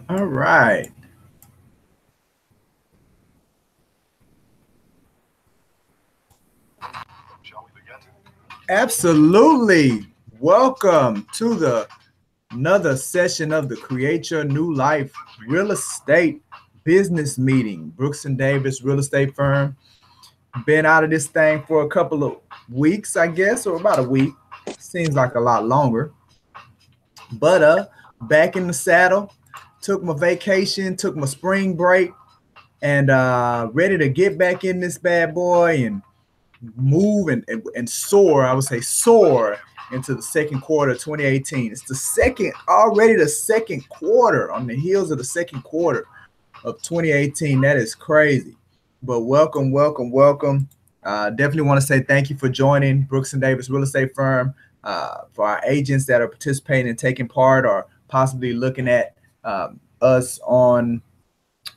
All right. Absolutely. Welcome to the another session of the Create Your New Life Real Estate Business Meeting. Brooks and Davis Real Estate Firm. Been out of this thing for a couple of weeks, I guess, or about a week. Seems like a lot longer. But back in the saddle, took my vacation, took my spring break, and ready to get back in this bad boy and move and soar. I would say soar into the second quarter of 2018. It's already the second quarter, on the heels of the second quarter of 2018. That is crazy. But welcome, welcome, welcome. Definitely want to say thank you for joining Brooks and Davis Real Estate Firm. For our agents that are participating and taking part, or possibly looking at us on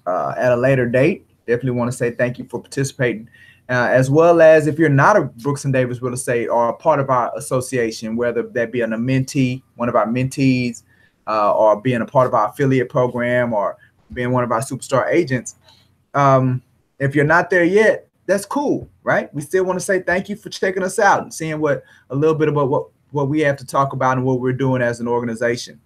at a later date. Definitely want to say thank you for participating. As well as if you're not a Brooks and Davis Real Estate or a part of our association, whether that be a mentee, one of our mentees, or being a part of our affiliate program, or being one of our superstar agents. If you're not there yet, that's cool, right? We still want to say thank you for checking us out and seeing what a little bit about what we have to talk about and what we're doing as an organization.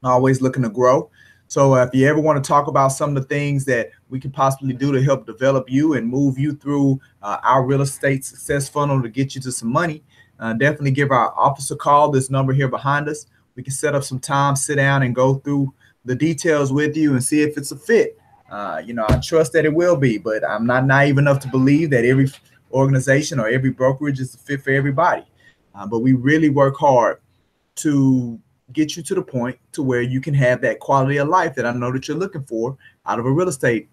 Always looking to grow. So if you ever want to talk about some of the things that we can possibly do to help develop you and move you through our real estate success funnel to get you to some money, definitely give our office a call. This number here behind us. We can set up some time, sit down, and go through the details with you and see if it's a fit. I trust that it will be, but I'm not naive enough to believe that every organization or every brokerage is a fit for everybody. But we really work hard to get you to the point to where you can have that quality of life that I know that you're looking for out of a real estate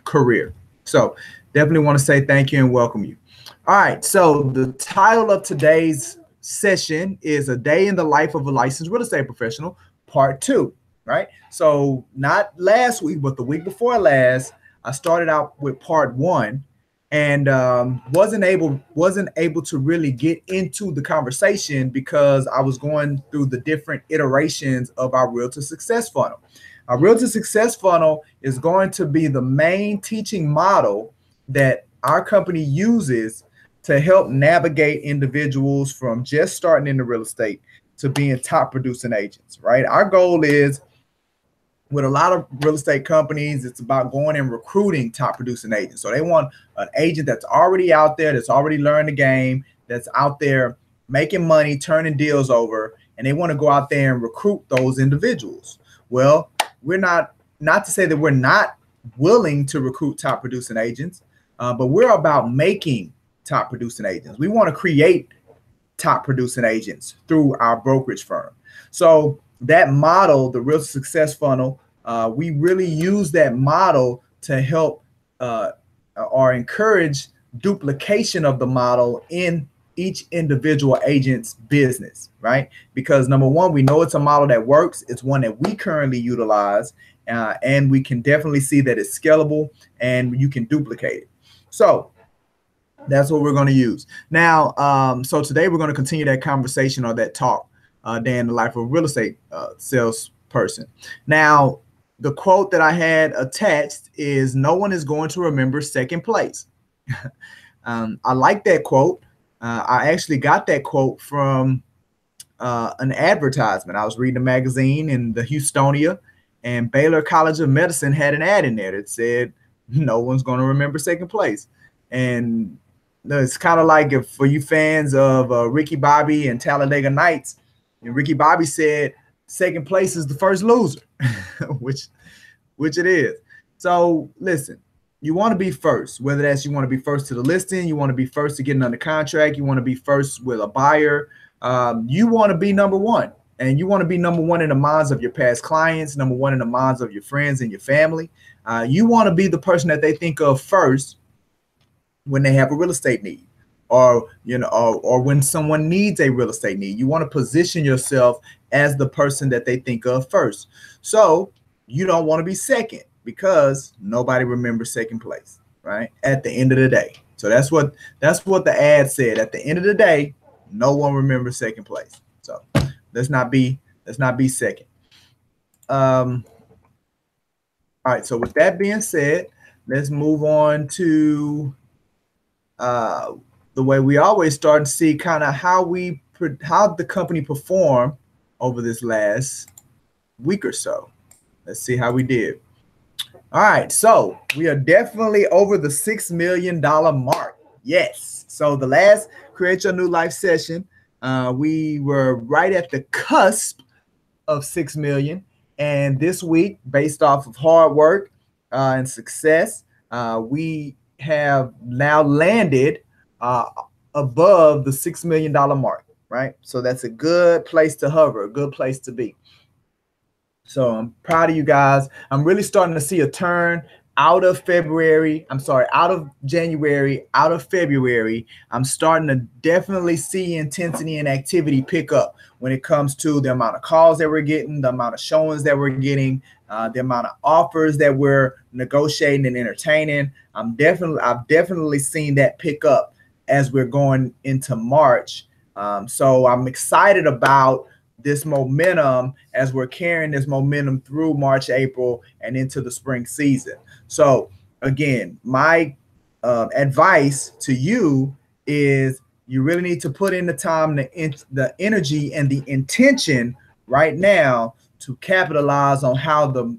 career. So definitely want to say thank you and welcome you. All right. So the title of today's session is A Day in the Life of a Licensed Real Estate Professional, Part 2, right? So not last week, but the week before last, I started out with Part 1 and wasn't able to really get into the conversation because I was going through the different iterations of our Realtor Success Funnel. Our Realtor Success Funnel is going to be the main teaching model that our company uses to help navigate individuals from just starting into real estate to being top producing agents, right? Our goal is, with a lot of real estate companies, it's about going and recruiting top producing agents. So they want an agent that's already out there, that's already learned the game, that's out there making money, turning deals over, and they want to go out there and recruit those individuals. Well, we're not to say that we're not willing to recruit top producing agents, but we're about making top producing agents. We want to create top producing agents through our brokerage firm. So that model, the Real Success Funnel, we really use that model to help or encourage duplication of the model in each individual agent's business, right? Because number one, we know it's a model that works. It's one that we currently utilize, and we can definitely see that it's scalable and you can duplicate it. So that's what we're going to use. Now, so today we're going to continue that conversation or that talk, day in the life of a real estate salesperson. Now, the quote that I had attached is, "No one is going to remember second place." I like that quote. I actually got that quote from an advertisement. I was reading a magazine in the Houstonia, and Baylor College of Medicine had an ad in there that said, "No one's going to remember second place." And it's kind of like, if for you fans of Ricky Bobby and Talladega Nights, and Ricky Bobby said, "Second place is the first loser," which it is. So listen, you want to be first, whether that's you want to be first to the listing, you want to be first to getting under contract, you want to be first with a buyer. You want to be number one, and you want to be number one in the minds of your past clients, number one in the minds of your friends and your family. You want to be the person that they think of first when they have a real estate need, or or when someone needs a real estate need. You want to position yourself as the person that they think of first. So you don't want to be second, because nobody remembers second place, right? At the end of the day. So that's what the ad said. At the end of the day, no one remembers second place. So let's not be second. All right, so with that being said, let's move on to the way we always start and see kind of how the company performed over this last week or so. Let's see how we did. All right, so we are definitely over the $6 million mark. Yes. So the last Create Your New Life session, we were right at the cusp of 6 million. And this week, based off of hard work and success, we have now landed above the $6 million mark, right? So that's a good place to hover, a good place to be. So I'm proud of you guys. I'm really starting to see a turn out of January, out of February. I'm starting to definitely see intensity and activity pick up when it comes to the amount of calls that we're getting, the amount of showings that we're getting, the amount of offers that we're negotiating and entertaining. I've definitely seen that pick up as we're going into March. So I'm excited about this momentum as we're carrying this momentum through March, April, and into the spring season. So again, my advice to you is you really need to put in the time, the energy, and the intention right now to capitalize on how the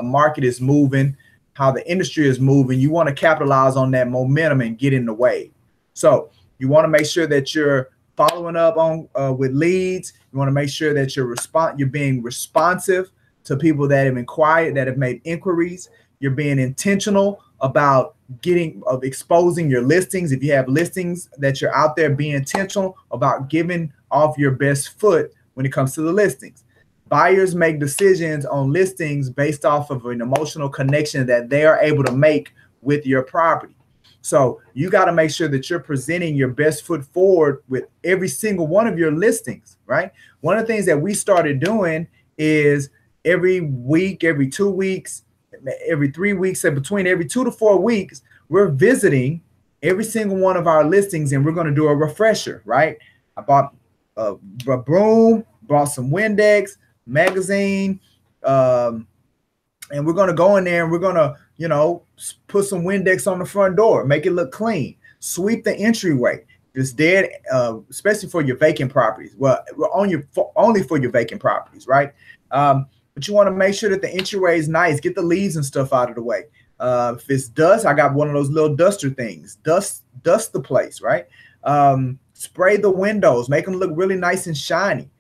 market is moving, how the industry is moving. You want to capitalize on that momentum and get in the wave. So you want to make sure that you're following up on with leads. You want to make sure that you're being responsive to people that have inquired, that have made inquiries. You're being intentional about exposing your listings. If you have listings that you're out there, be intentional about giving off your best foot when it comes to the listings. Buyers make decisions on listings based off of an emotional connection that they are able to make with your property. So you got to make sure that you're presenting your best foot forward with every single one of your listings, right? One of the things that we started doing is every week, every 2 weeks, every 3 weeks, and between every 2 to 4 weeks, we're visiting every single one of our listings and we're going to do a refresher, right? I bought a broom, bought some Windex, magazine, and we're going to go in there and we're going to, put some Windex on the front door, make it look clean, sweep the entryway. It's dead, especially for your vacant properties. Well, only for your vacant properties, right? But you want to make sure that the entryway is nice. Get the leaves and stuff out of the way. If it's dust, I got one of those little duster things. Dust the place, right? Spray the windows, make them look really nice and shiny.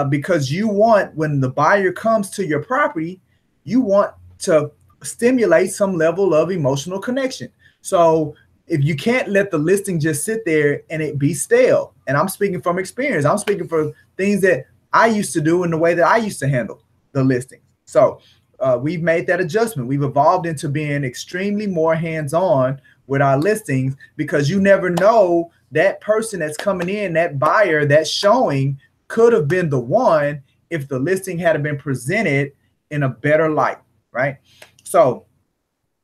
Because you want, when the buyer comes to your property, you want to stimulate some level of emotional connection. So if you can't let the listing just sit there and it be stale, and I'm speaking from experience, I'm speaking for things that I used to do in the way that I used to handle the listings. So we've made that adjustment. We've evolved into being extremely more hands-on with our listings, because you never know, that person that's coming in, that buyer, that showing could have been the one if the listing had been presented in a better light, right? So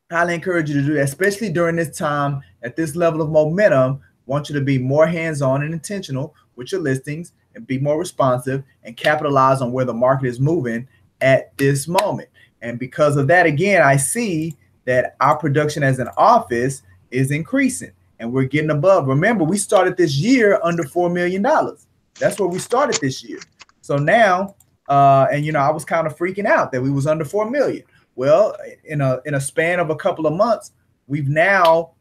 I highly encourage you to do that, especially during this time at this level of momentum. I want you to be more hands-on and intentional with your listings and be more responsive and capitalize on where the market is moving at this moment. And because of that, again, I see that our production as an office is increasing and we're getting above. Remember, we started this year under $4 million. That's where we started this year. So now, and I was kind of freaking out that we was under 4 million. Well, in a span of a couple of months, we've now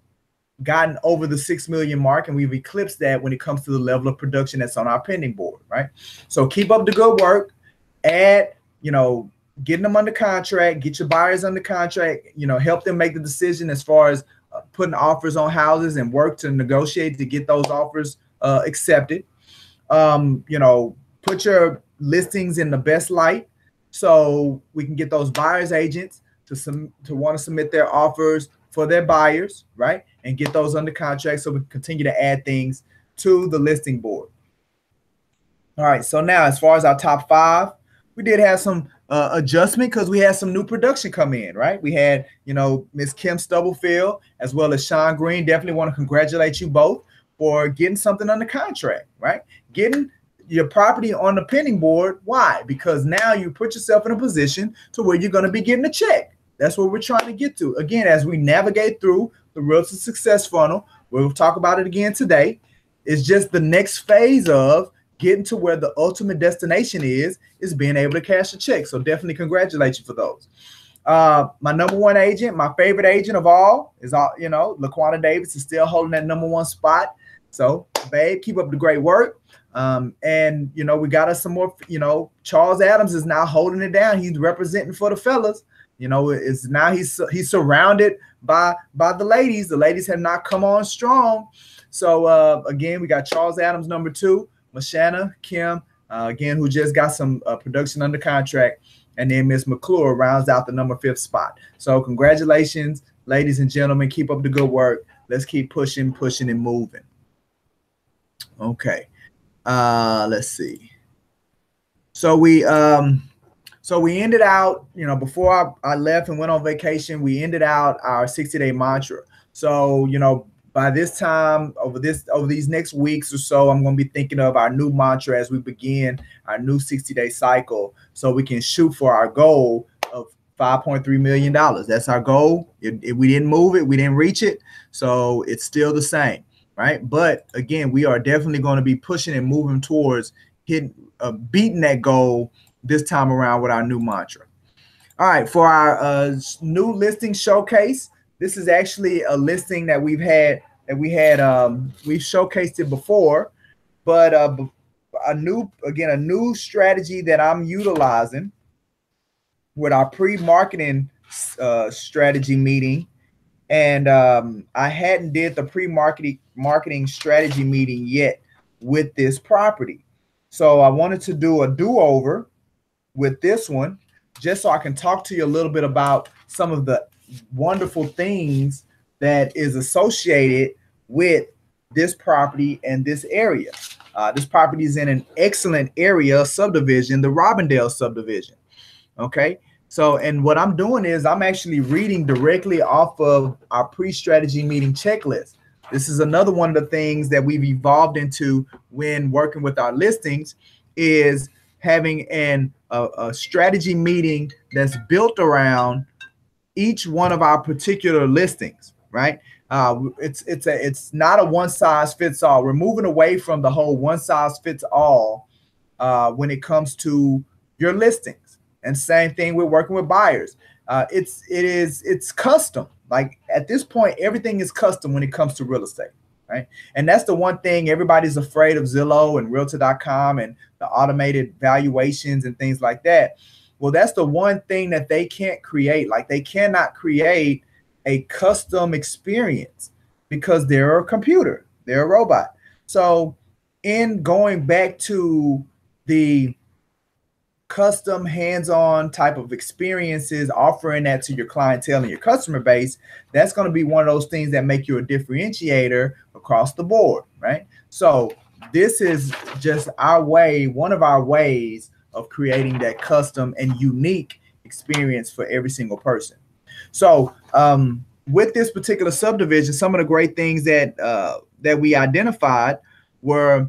gotten over the 6 million mark, and we've eclipsed that when it comes to the level of production that's on our pending board, right? So keep up the good work. Add, getting them under contract, get your buyers under contract, help them make the decision as far as putting offers on houses, and work to negotiate to get those offers accepted. Put your listings in the best light so we can get those buyers agents to want to submit their offers for their buyers, right? And get those under contract so we can continue to add things to the listing board. All right, so now as far as our top 5, we did have some adjustment because we had some new production come in, right? We had, Miss Kim Stubblefield as well as Sean Green. Definitely want to congratulate you both for getting something under contract, right? your property on the pending board. Why? Because now you put yourself in a position to where you're going to be getting a check. That's what we're trying to get to. Again, as we navigate through the Realtor Success Funnel, we'll talk about it again today. It's just the next phase of getting to where the ultimate destination is being able to cash a check. So definitely congratulate you for those. My number one agent, my favorite agent of all is, LaQuanta Davis is still holding that number one spot. So, babe, keep up the great work. And, we got us some more, Charles Adams is now holding it down. He's representing for the fellas. It's now he's surrounded by the ladies. The ladies have not come on strong. So, again, we got Charles Adams, number two, Mashana Kim, again, who just got some production under contract. And then Miss McClure rounds out the number 5th spot. So congratulations, ladies and gentlemen. Keep up the good work. Let's keep pushing and moving. Okay. Let's see. So we ended out, before I left and went on vacation, we ended out our 60-day mantra. So, by this time, over these next weeks or so, I'm going to be thinking of our new mantra as we begin our new 60-day cycle, so we can shoot for our goal of $5.3 million. That's our goal. If we didn't move it, we didn't reach it, so it's still the same, right? But again, we are definitely going to be pushing and moving towards beating that goal this time around with our new mantra. All right, for our new listing showcase. This is actually a listing that we've showcased it before, but a new strategy that I'm utilizing with our pre-marketing strategy meeting. And I hadn't did the pre-marketing strategy meeting yet with this property. So I wanted to do a do-over with this one, just so I can talk to you a little bit about some of the wonderful things that is associated with this property and this area. This property is in an excellent area subdivision, the Robindale subdivision. Okay. So, and what I'm doing is I'm actually reading directly off of our pre-strategy meeting checklist. This is another one of the things that we've evolved into when working with our listings, is having a strategy meeting that's built around each one of our particular listings, right? It's not a one size fits all. We're moving away from the whole one size fits all when it comes to your listings. And same thing, we're working with buyers. It's custom. Like at this point, everything is custom when it comes to real estate, right? And that's the one thing everybody's afraid of Zillow and Realtor.com and the automated valuations and things like that. Well, that's the one thing that they can't create. Like they cannot create a custom experience because they're a computer, they're a robot. So in going back to the custom hands-on type of experiences, offering that to your clientele and your customer base, that's going to be one of those things that make you a differentiator across the board, right? So this is just our way, one of our ways of creating that custom and unique experience for every single person. So with this particular subdivision, some of the great things that we identified were,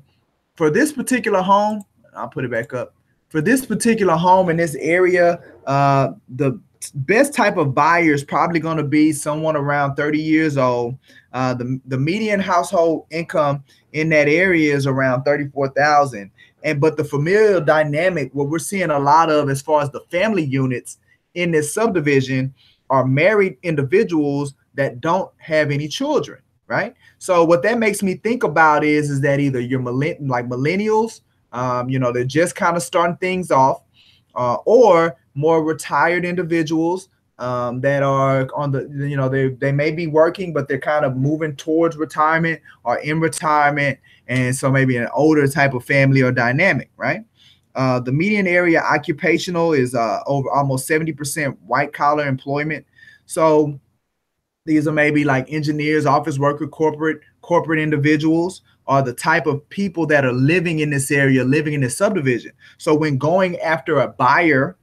for this particular home, I'll put it back up. For this particular home in this area, the best type of buyer is probably going to be someone around 30 years old. The median household income in that area is around $34,000. But the familial dynamic, what we're seeing a lot of as far as the family units in this subdivision, are married individuals that don't have any children, right? So what that makes me think about is that either you're millennials, they're just kind of starting things off, or more retired individuals that are on the, they may be working, but they're kind of moving towards retirement or in retirement. And so maybe an older type of family or dynamic, right? The median area occupational is over almost 70% white collar employment. So these are maybe like engineers, office worker, corporate individuals are the type of people that are living in this area, living in this subdivision. So when going after a buyer,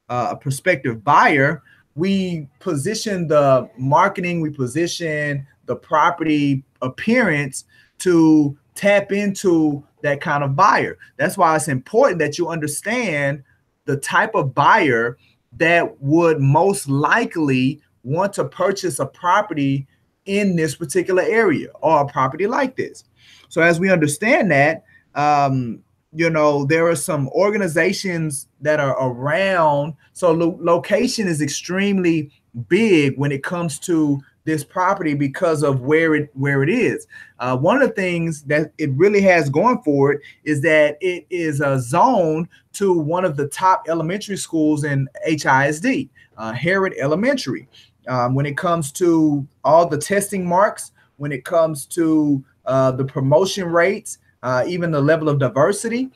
a prospective buyer, we position the marketing, we position the property appearance to tap into that kind of buyer. That's why it's important that you understand the type of buyer that would most likely want to purchase a property in this particular area or a property like this. So as we understand that, there are some organizations that are around. So location is extremely big when it comes to this property because of where it is. One of the things that it really has going for it is that it is a zone to one of the top elementary schools in HISD, Harrod Elementary. When it comes to all the testing marks, when it comes to the promotion rates, even the level of diversity,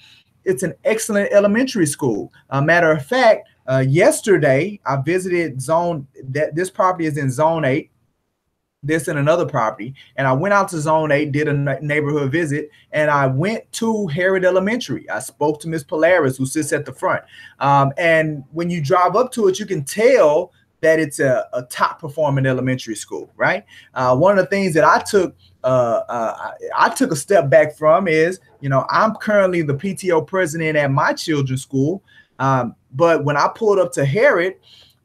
it's an excellent elementary school. Matter of fact, yesterday I visited this property is in Zone 8. This and another property, and I went out to Zone 8, did a neighborhood visit, and I went to Harrod Elementary. I spoke to Ms. Polaris, who sits at the front. And when you drive up to it, you can tell that it's a top performing elementary school, right? One of the things that I took a step back from is, I'm currently the PTO president at my children's school. But when I pulled up to Harrod,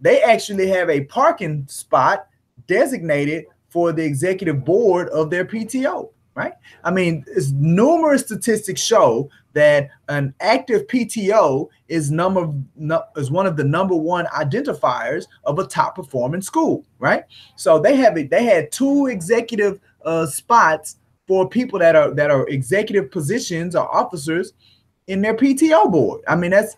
they actually have a parking spot designated for the executive board of their PTO, right? I mean, numerous statistics show that an active PTO is one of the number one identifiers of a top performing school, right? So they had 2 executive spots for people that are executive positions or officers in their PTO board. I mean, that's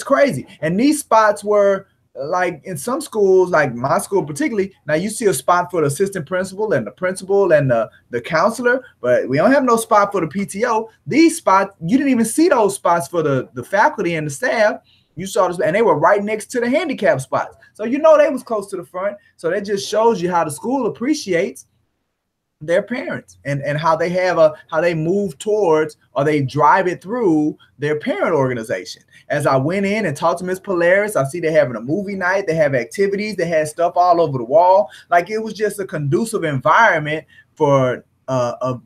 crazy. And these spots were, like in some schools, like my school particularly, now you see a spot for the assistant principal and the principal and the counselor, but we don't have no spot for the PTO. These spots, you didn't even see those spots for the faculty and the staff. You saw this, and they were right next to the handicap spots. So they was close to the front. So that just shows you how the school appreciates their parents and how they move towards, or they drive it through their parent organization. As I went in and talked to Ms. Polaris, I see they're having a movie night, they have activities, they had stuff all over the wall. Like, it was just a conducive environment for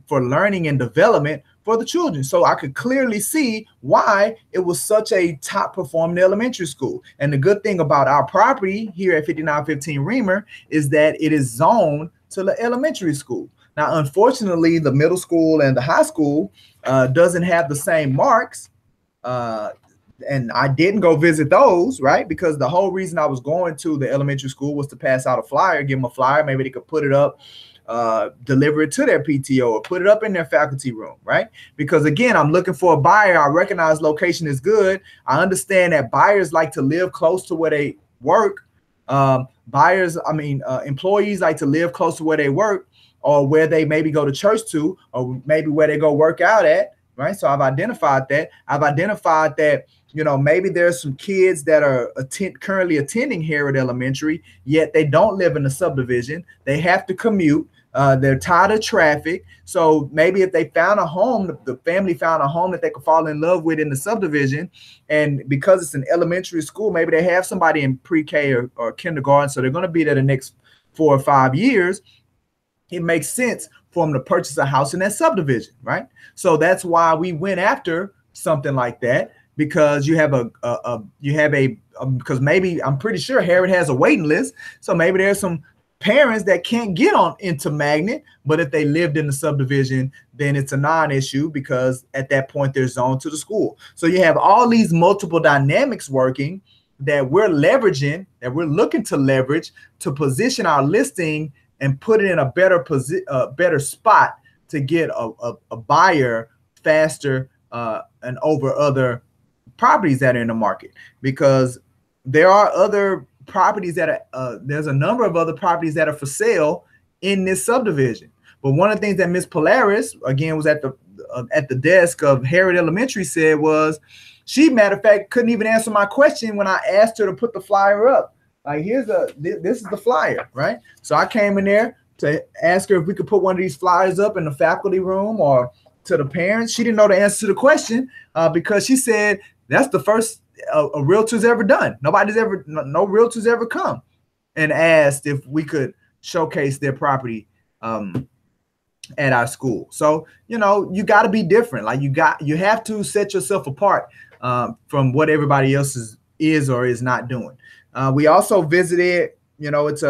learning and development for the children. So I could clearly see why it was such a top performing elementary school. And the good thing about our property here at 5915 Reamer is that it is zoned to the elementary school. Now, unfortunately, the middle school and the high school doesn't have the same marks. And I didn't go visit those, right? Because the whole reason I was going to the elementary school was to pass out a flyer, give them a flyer. Maybe they could put it up, deliver it to their PTO, or put it up in their faculty room, right? Because again, I'm looking for a buyer. I recognize location is good. I understand that buyers like to live close to where they work. Employees like to live close to where they work, or where they maybe go to church to, or maybe where they go work out at, right? So I've identified that. Maybe there's some kids that are currently attending Harrod Elementary, yet they don't live in the subdivision. They have to commute. They're tired of traffic. So maybe if they found a home, the family found a home that they could fall in love with in the subdivision, and because it's an elementary school, maybe they have somebody in pre-K or kindergarten, so they're going to be there the next 4 or 5 years. It makes sense for them to purchase a house in that subdivision, right? So that's why we went after something like that, because because maybe, I'm pretty sure Harrod has a waiting list. So maybe there's some parents that can't get on into Magnet, but if they lived in the subdivision, then it's a non-issue, because at that point they're zoned to the school. So you have all these multiple dynamics working that we're leveraging, that we're looking to leverage to position our listing and put it in a better spot to get a buyer faster and over other properties that are in the market. Because there are other properties that are, there's a number of other properties that are for sale in this subdivision. But one of the things that Ms. Polaris, again, was at the desk of Harrod Elementary, said was, she, matter of fact, couldn't even answer my question when I asked her to put the flyer up. Like, this is the flyer, right? So I came in there to ask her if we could put one of these flyers up in the faculty room or to the parents. She didn't know the answer to the question because she said that's the first a realtor's ever done. No realtor's ever come and asked if we could showcase their property at our school. So, you got to be different. Like you have to set yourself apart from what everybody else is or is not doing. We also visited, there's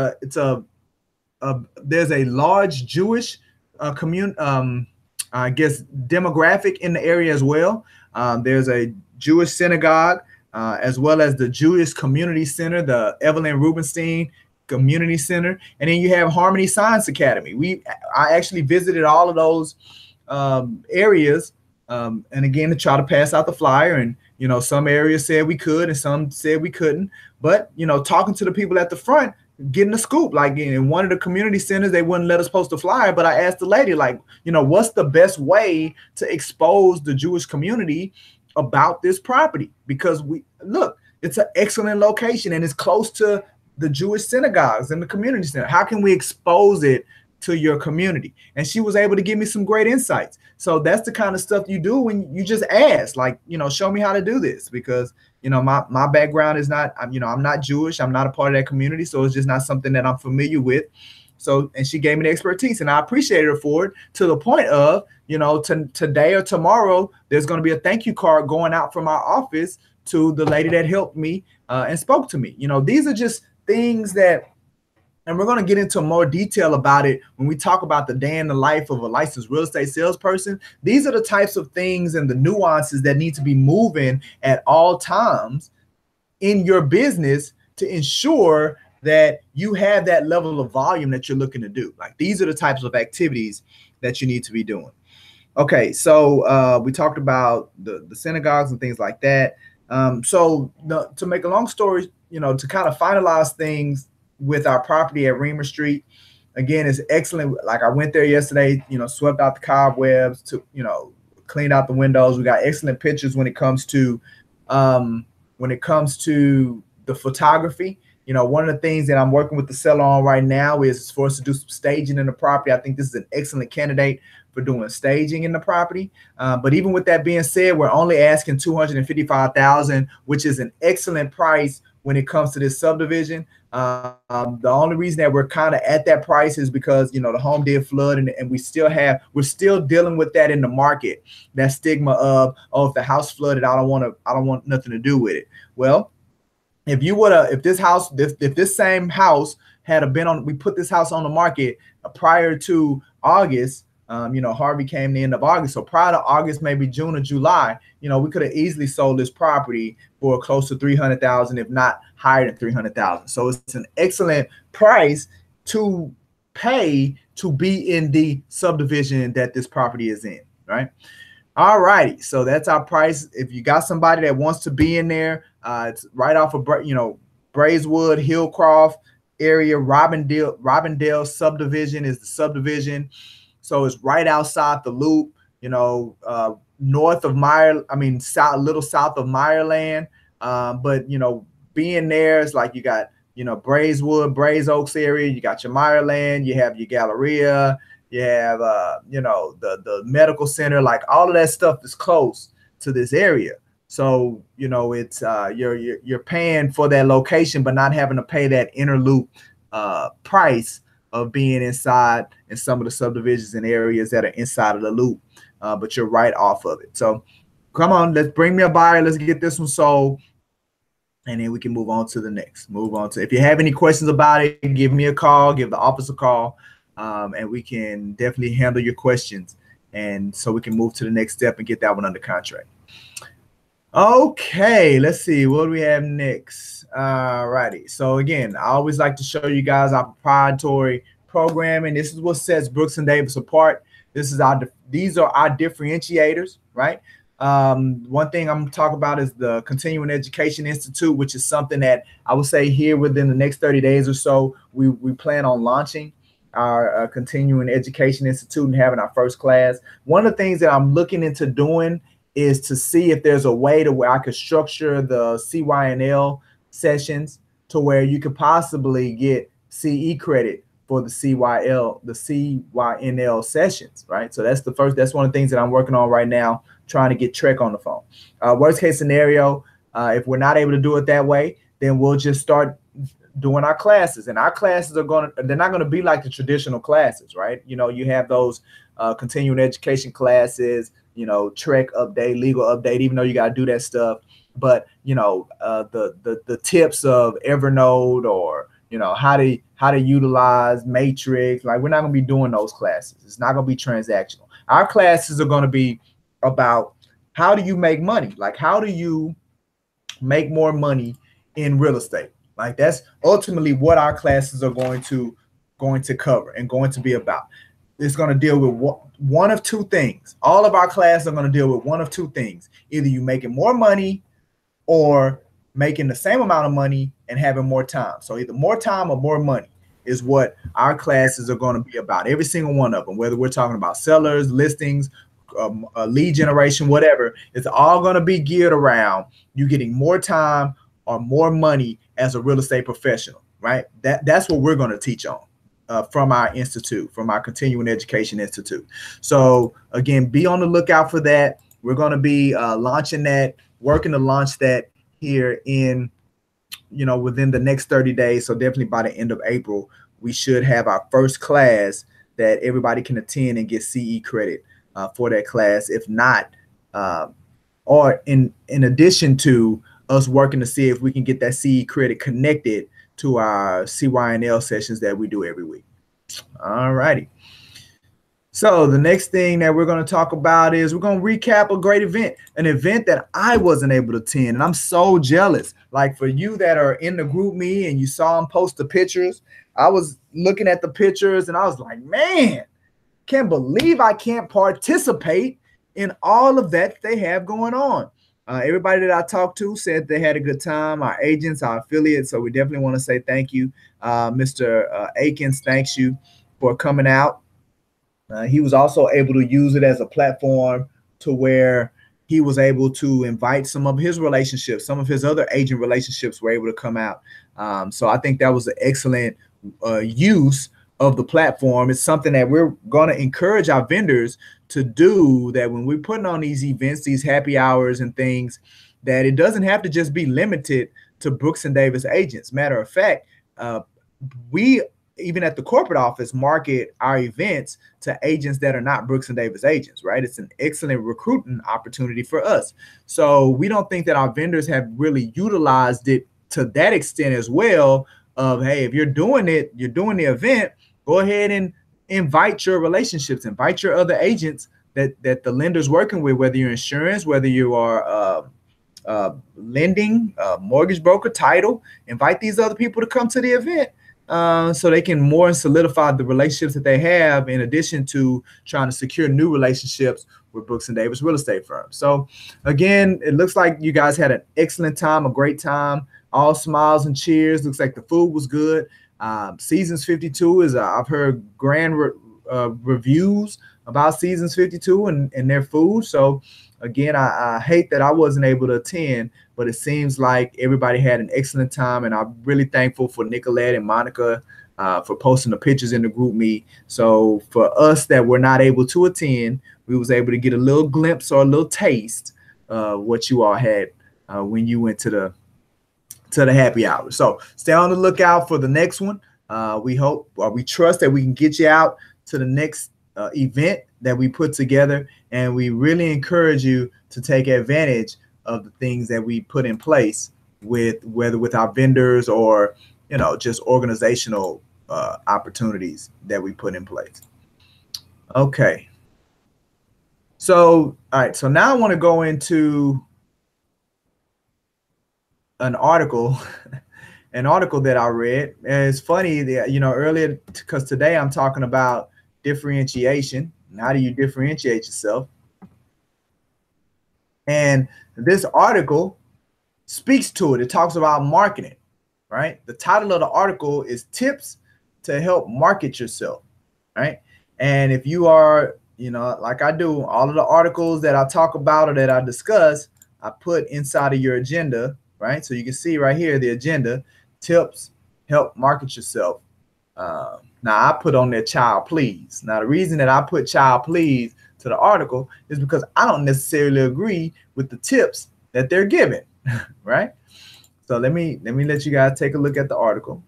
a large Jewish community, I guess, demographic in the area as well. There's a Jewish synagogue, as well as the Jewish Community Center, the Evelyn Rubenstein Community Center, and then you have Harmony Science Academy. I actually visited all of those areas, and again, to try to pass out the flyer. And some areas said we could, and some said we couldn't. But talking to the people at the front, getting the scoop. Like in one of the community centers, they wouldn't let us post a flyer, but I asked the lady, like, what's the best way to expose the Jewish community about this property? Because it's an excellent location and it's close to the Jewish synagogues and the community center. How can we expose it to your community? And she was able to give me some great insights. So that's the kind of stuff you do when you just ask, like, show me how to do this, because my background is not, I'm not Jewish. I'm not a part of that community. So it's just not something that I'm familiar with. So, and she gave me the expertise, and I appreciated her for it, to the point of, today or tomorrow, there's going to be a thank you card going out from our office to the lady that helped me and spoke to me. These are just things that, and we're going to get into more detail about it when we talk about the day in the life of a licensed real estate salesperson. These are the types of things and the nuances that need to be moving at all times in your business to ensure that you have that level of volume that you're looking to do. Like, these are the types of activities that you need to be doing. Okay, so we talked about the synagogues and things like that. To make a long story, to kind of finalize things with our property at Reamer Street, again, it's excellent. Like, I went there yesterday, swept out the cobwebs, cleaned out the windows. We got excellent pictures when it comes to the photography. One of the things that I'm working with the seller on right now is for us to do some staging in the property. I think this is an excellent candidate for doing staging in the property. But even with that being said, we're only asking $255,000, which is an excellent price when it comes to this subdivision. The only reason that we're kind of at that price is because, the home did flood, and we're still dealing with that in the market, that stigma of, oh, if the house flooded, I don't want nothing to do with it. Well, if this same house we put this house on the market prior to August, Harvey came the end of August. So prior to August, maybe June or July, we could have easily sold this property for close to $300,000, if not higher than $300,000. So it's an excellent price to pay to be in the subdivision that this property is in, right? All righty. So that's our price. If you got somebody that wants to be in there, it's right off of, Braeswood, Hillcroft area. Robindale subdivision is the subdivision. So it's right outside the loop, north of little south of Meyerland. But, being there, it's like you got, Braeswood, Braes Oaks area, you got your Meyerland, you have your Galleria, you have, the medical center, like all of that stuff is close to this area. So, it's you're paying for that location, but not having to pay that inner loop price of being inside in some of the subdivisions and areas that are inside of the loop, but you're right off of it. So come on, let's bring me a buyer. Let's get this one sold, and then we can move on to the next. If you have any questions about it, give me a call, give the office a call, and we can definitely handle your questions, and so we can move to the next step and get that one under contract. Okay, let's see, what do we have next? Righty. So again, I always like to show you guys our proprietary programming. This is what sets Brooks and Davis apart. These are our differentiators, right? One thing I'm going to talk about is the Continuing Education Institute, which is something that I would say here within the next 30 days or so, we plan on launching our Continuing Education Institute and having our first class. One of the things that I'm looking into doing is to see if there's a way to where I could structure the CYNL sessions to where you could possibly get CE credit for the CYNL sessions, right? So that's one of the things that I'm working on right now, trying to get Trek on the phone. Worst case scenario, if we're not able to do it that way, then we'll just start doing our classes, and our classes they're not going to be like the traditional classes, right? You know, you have those continuing education classes, you know, Trek update, legal update, even though you got to do that stuff. But, you know, the tips of Evernote, or, you know, how to utilize Matrix. Like, we're not going to be doing those classes. It's not going to be transactional. Our classes are going to be about how do you make money? Like, how do you make more money in real estate? Like, that's ultimately what our classes are going to cover and going to be about. It's going to deal with one of two things. All of our classes are going to deal with one of two things. Either you making more money or making the same amount of money and having more time. So either more time or more money is what our classes are going to be about. Every single one of them, whether we're talking about sellers, listings, lead generation, whatever, it's all going to be geared around you getting more time or more money as a real estate professional, right? That's what we're going to teach on from our institute, from our continuing education institute. So again, be on the lookout for that. We're going to be launching that, working to launch that here in, you know, within the next 30 days. So definitely by the end of April, we should have our first class that everybody can attend and get CE credit for that class. If not, or in addition to us working to see if we can get that CE credit connected to our CYNL sessions that we do every week. All righty. So the next thing that we're going to talk about is we're going to recap a great event, an event that I wasn't able to attend. And I'm so jealous. Like, for you that are in the group me and you saw them post the pictures, I was looking at the pictures and I was like, man, can't believe I can't participate in all of that they have going on. Everybody that I talked to said they had a good time. Our agents, our affiliates. So we definitely want to say thank you. Mr. Akins, thanks you for coming out. He was also able to use it as a platform to where he was able to invite some of his relationships, some of his other agent relationships were able to come out. So I think that was an excellent use of the platform. It's something that we're going to encourage our vendors to do, that when we're putting on these events, these happy hours and things, that it doesn't have to just be limited to Brooks and Davis agents. Matter of fact, we, even at the corporate office, market our events to agents that are not Brooks and Davis agents, right? It's an excellent recruiting opportunity for us. So we don't think that our vendors have really utilized it to that extent as well, of, hey, if you're doing it, you're doing the event, go ahead and invite your relationships, invite your other agents that the lender's working with, whether you're insurance, whether you are lending, mortgage broker, title, invite these other people to come to the event. So they can more solidify the relationships that they have, in addition to trying to secure new relationships with Brooks and Davis real estate firms. So again, it looks like you guys had an excellent time, a great time, all smiles and cheers. Looks like the food was good. Seasons 52 is, I've heard grand reviews about Seasons 52 and their food. So again, I hate that I wasn't able to attend, but it seems like everybody had an excellent time. And I'm really thankful for Nicolette and Monica for posting the pictures in the group me. So for us that were not able to attend, we was able to get a little glimpse or a little taste of what you all had when you went to the happy hour. So stay on the lookout for the next one. We hope, or we trust, that we can get you out to the next event that we put together. And we really encourage you to take advantage of the things that we put in place, whether with our vendors or, you know, just organizational opportunities that we put in place. Okay. So, all right. So now I want to go into an article that I read. And it's funny that, you know, earlier, because today I'm talking about differentiation. How do you differentiate yourself? And this article speaks to it. It talks about marketing, right? The title of the article is Tips to Help Market Yourself, right? And if you are, you know, like I do, all of the articles that I talk about or that I discuss, I put inside of your agenda, right? So you can see right here, the agenda, tips, help market yourself. Now I put on there child please. Now the reason that I put child please to the article is because I don't necessarily agree with the tips that they're giving, right? So let me let you guys take a look at the article.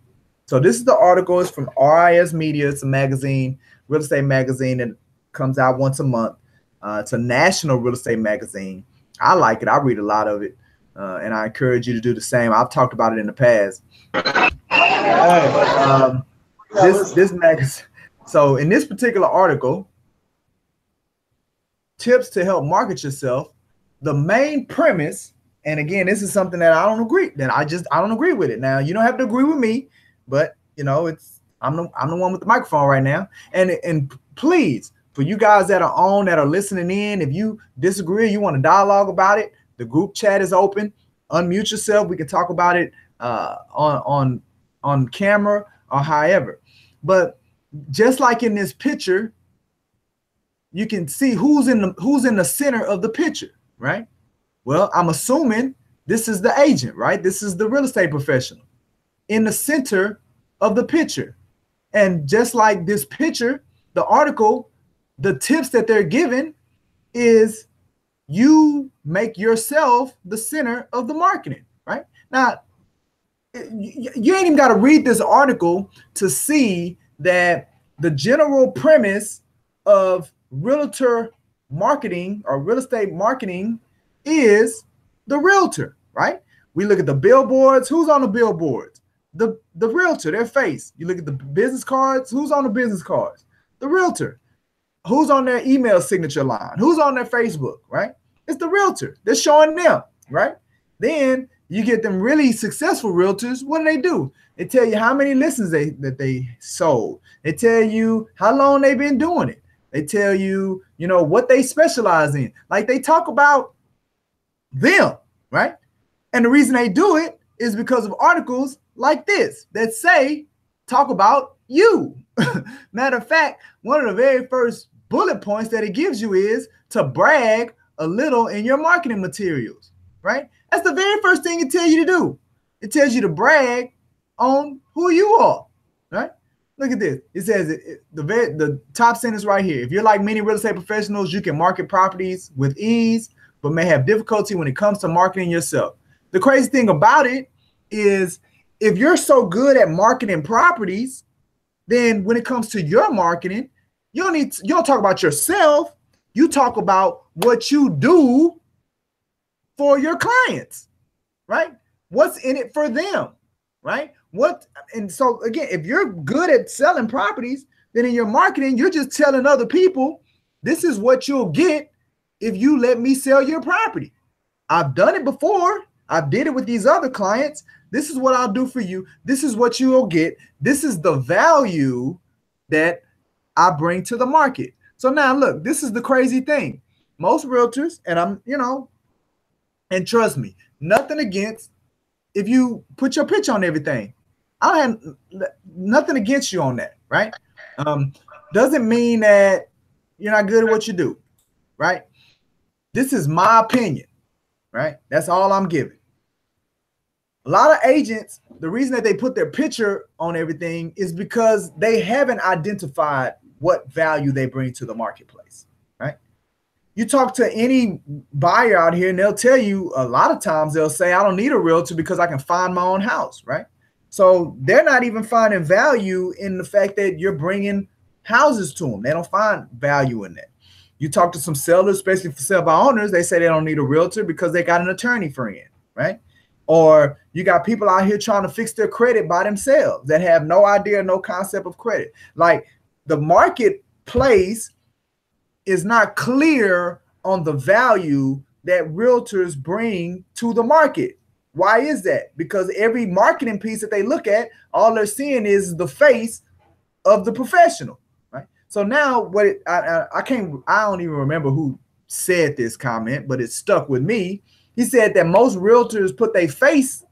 So this is the article. It's from RIS Media. It's a magazine, real estate magazine that comes out once a month. It's a national real estate magazine. I like it. I read a lot of it, and I encourage you to do the same. I've talked about it in the past. This magazine. So in this particular article, tips to help market yourself. The main premise, and again, this is something that I don't agree with it. Now, you don't have to agree with me, but you know, I'm the one with the microphone right now. And please, for you guys that are listening in, if you disagree, you want to dialogue about it, the group chat is open. Unmute yourself. We can talk about it on camera or however. But just like in this picture, you can see who's in the center of the picture, right? Well, I'm assuming this is the agent, right? This is the real estate professional in the center of the picture. And just like this picture, the article, the tips that they're giving is you make yourself the center of the marketing, right? Now, you ain't even got to read this article to see that the general premise of realtor marketing or real estate marketing is the realtor, right? We look at the billboards. Who's on the billboards? The realtor, their face. You look at the business cards. Who's on the business cards? The realtor. Who's on their email signature line? Who's on their Facebook, right? It's the realtor. They're showing them, right? Then you get them really successful realtors. What do? They tell you how many listings that they sold. They tell you how long they've been doing it. They tell you, you know, what they specialize in. Like they talk about them, right? And the reason they do it is because of articles like this that say, talk about you. Matter of fact, one of the very first bullet points that it gives you is to brag a little in your marketing materials, right? That's the very first thing it tells you to do. It tells you to brag on who you are, right? Look at this. It says the top sentence right here. If you're like many real estate professionals, you can market properties with ease, but may have difficulty when it comes to marketing yourself. The crazy thing about it is if you're so good at marketing properties, then when it comes to your marketing, you don't talk about yourself. You talk about what you do for your clients, right? What's in it for them, right? And so again, if you're good at selling properties, then in your marketing, you're just telling other people, this is what you'll get if you let me sell your property. I've done it before. I did it with these other clients. This is what I'll do for you. This is what you'll get. This is the value that I bring to the market. So now look, this is the crazy thing. Most realtors, and and trust me, nothing against if you put your pitch on everything. I have nothing against you on that, right? Doesn't mean that you're not good at what you do, right? This is my opinion, right? That's all I'm giving. A lot of agents, the reason that they put their picture on everything is because they haven't identified what value they bring to the marketplace, right? You talk to any buyer out here and they'll tell you a lot of times they'll say, I don't need a realtor because I can find my own house, right? So they're not even finding value in the fact that you're bringing houses to them. They don't find value in that. You talk to some sellers, especially for sell by owners, they say they don't need a realtor because they got an attorney friend, right? Or you got people out here trying to fix their credit by themselves that have no idea, no concept of credit. Like the marketplace is not clear on the value that realtors bring to the market. Why is that? Because every marketing piece that they look at, all they're seeing is the face of the professional, right? So now I don't even remember who said this comment, but it stuck with me. He said that most realtors put their face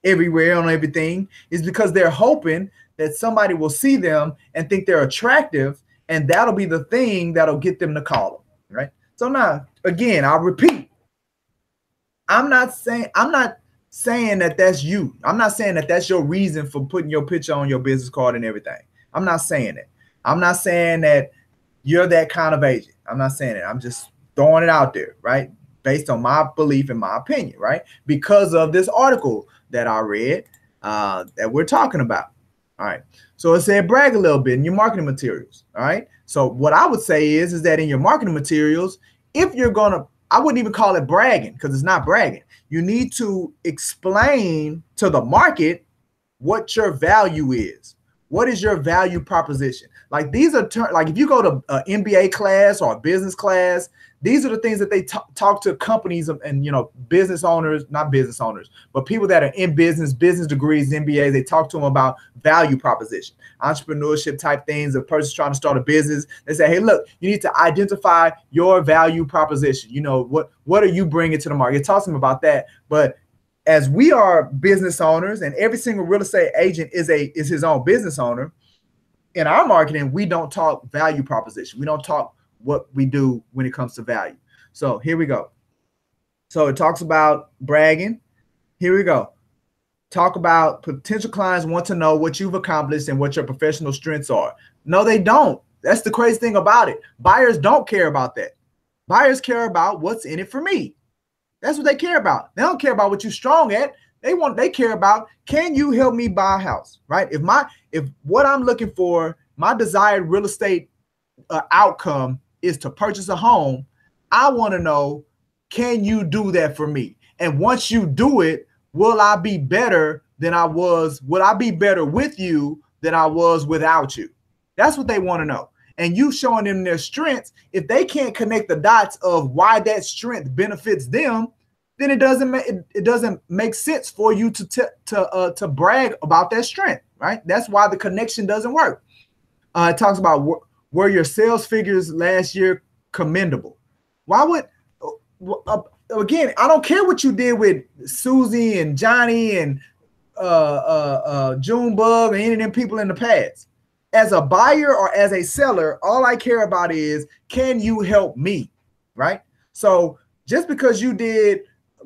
everywhere on everything is because they're hoping that somebody will see them and think they're attractive, and that'll be the thing that'll get them to call them, right? So now, again, I'll repeat. I'm not saying that that's you. I'm not saying that that's your reason for putting your picture on your business card and everything. I'm not saying that. I'm not saying that you're that kind of agent. I'm not saying it. I'm just throwing it out there, right? Based on my belief and my opinion, right? Because of this article that I read that we're talking about. All right. So it said brag a little bit in your marketing materials. All right. So what I would say is that in your marketing materials, if you're going to, I wouldn't even call it bragging because it's not bragging. You need to explain to the market what your value is. What is your value proposition? Like these are like if you go to an MBA class or a business class, these are the things that they talk to companies and, you know, business owners, not business owners, but people that are in business degrees, MBAs, they talk to them about value proposition, entrepreneurship type things. A person's trying to start a business. They say, hey, look, you need to identify your value proposition. You know, what are you bringing to the market? Talk to them about that. But as we are business owners and every single real estate agent is his own business owner, in our marketing, we don't talk value proposition. We don't talk what we do when it comes to value. So here we go. So it talks about bragging. Here we go. Talk about potential clients want to know what you've accomplished and what your professional strengths are. No, they don't. That's the crazy thing about it. Buyers don't care about that. Buyers care about what's in it for me. That's what they care about. They don't care about what you're strong at. They care about, can you help me buy a house, right? If what I'm looking for, my desired real estate outcome is to purchase a home, I want to know, can you do that for me? And once you do it, will I be better than I was? Will I be better with you than I was without you? That's what they want to know. And you showing them their strengths. If they can't connect the dots of why that strength benefits them, then it doesn't make sense for you to brag about that strength, right? That's why the connection doesn't work. It talks about were your sales figures last year commendable? Why would again? I don't care what you did with Susie and Johnny and Junebug and any of them people in the past. As a buyer or as a seller, all I care about is, can you help me, right? So just because you did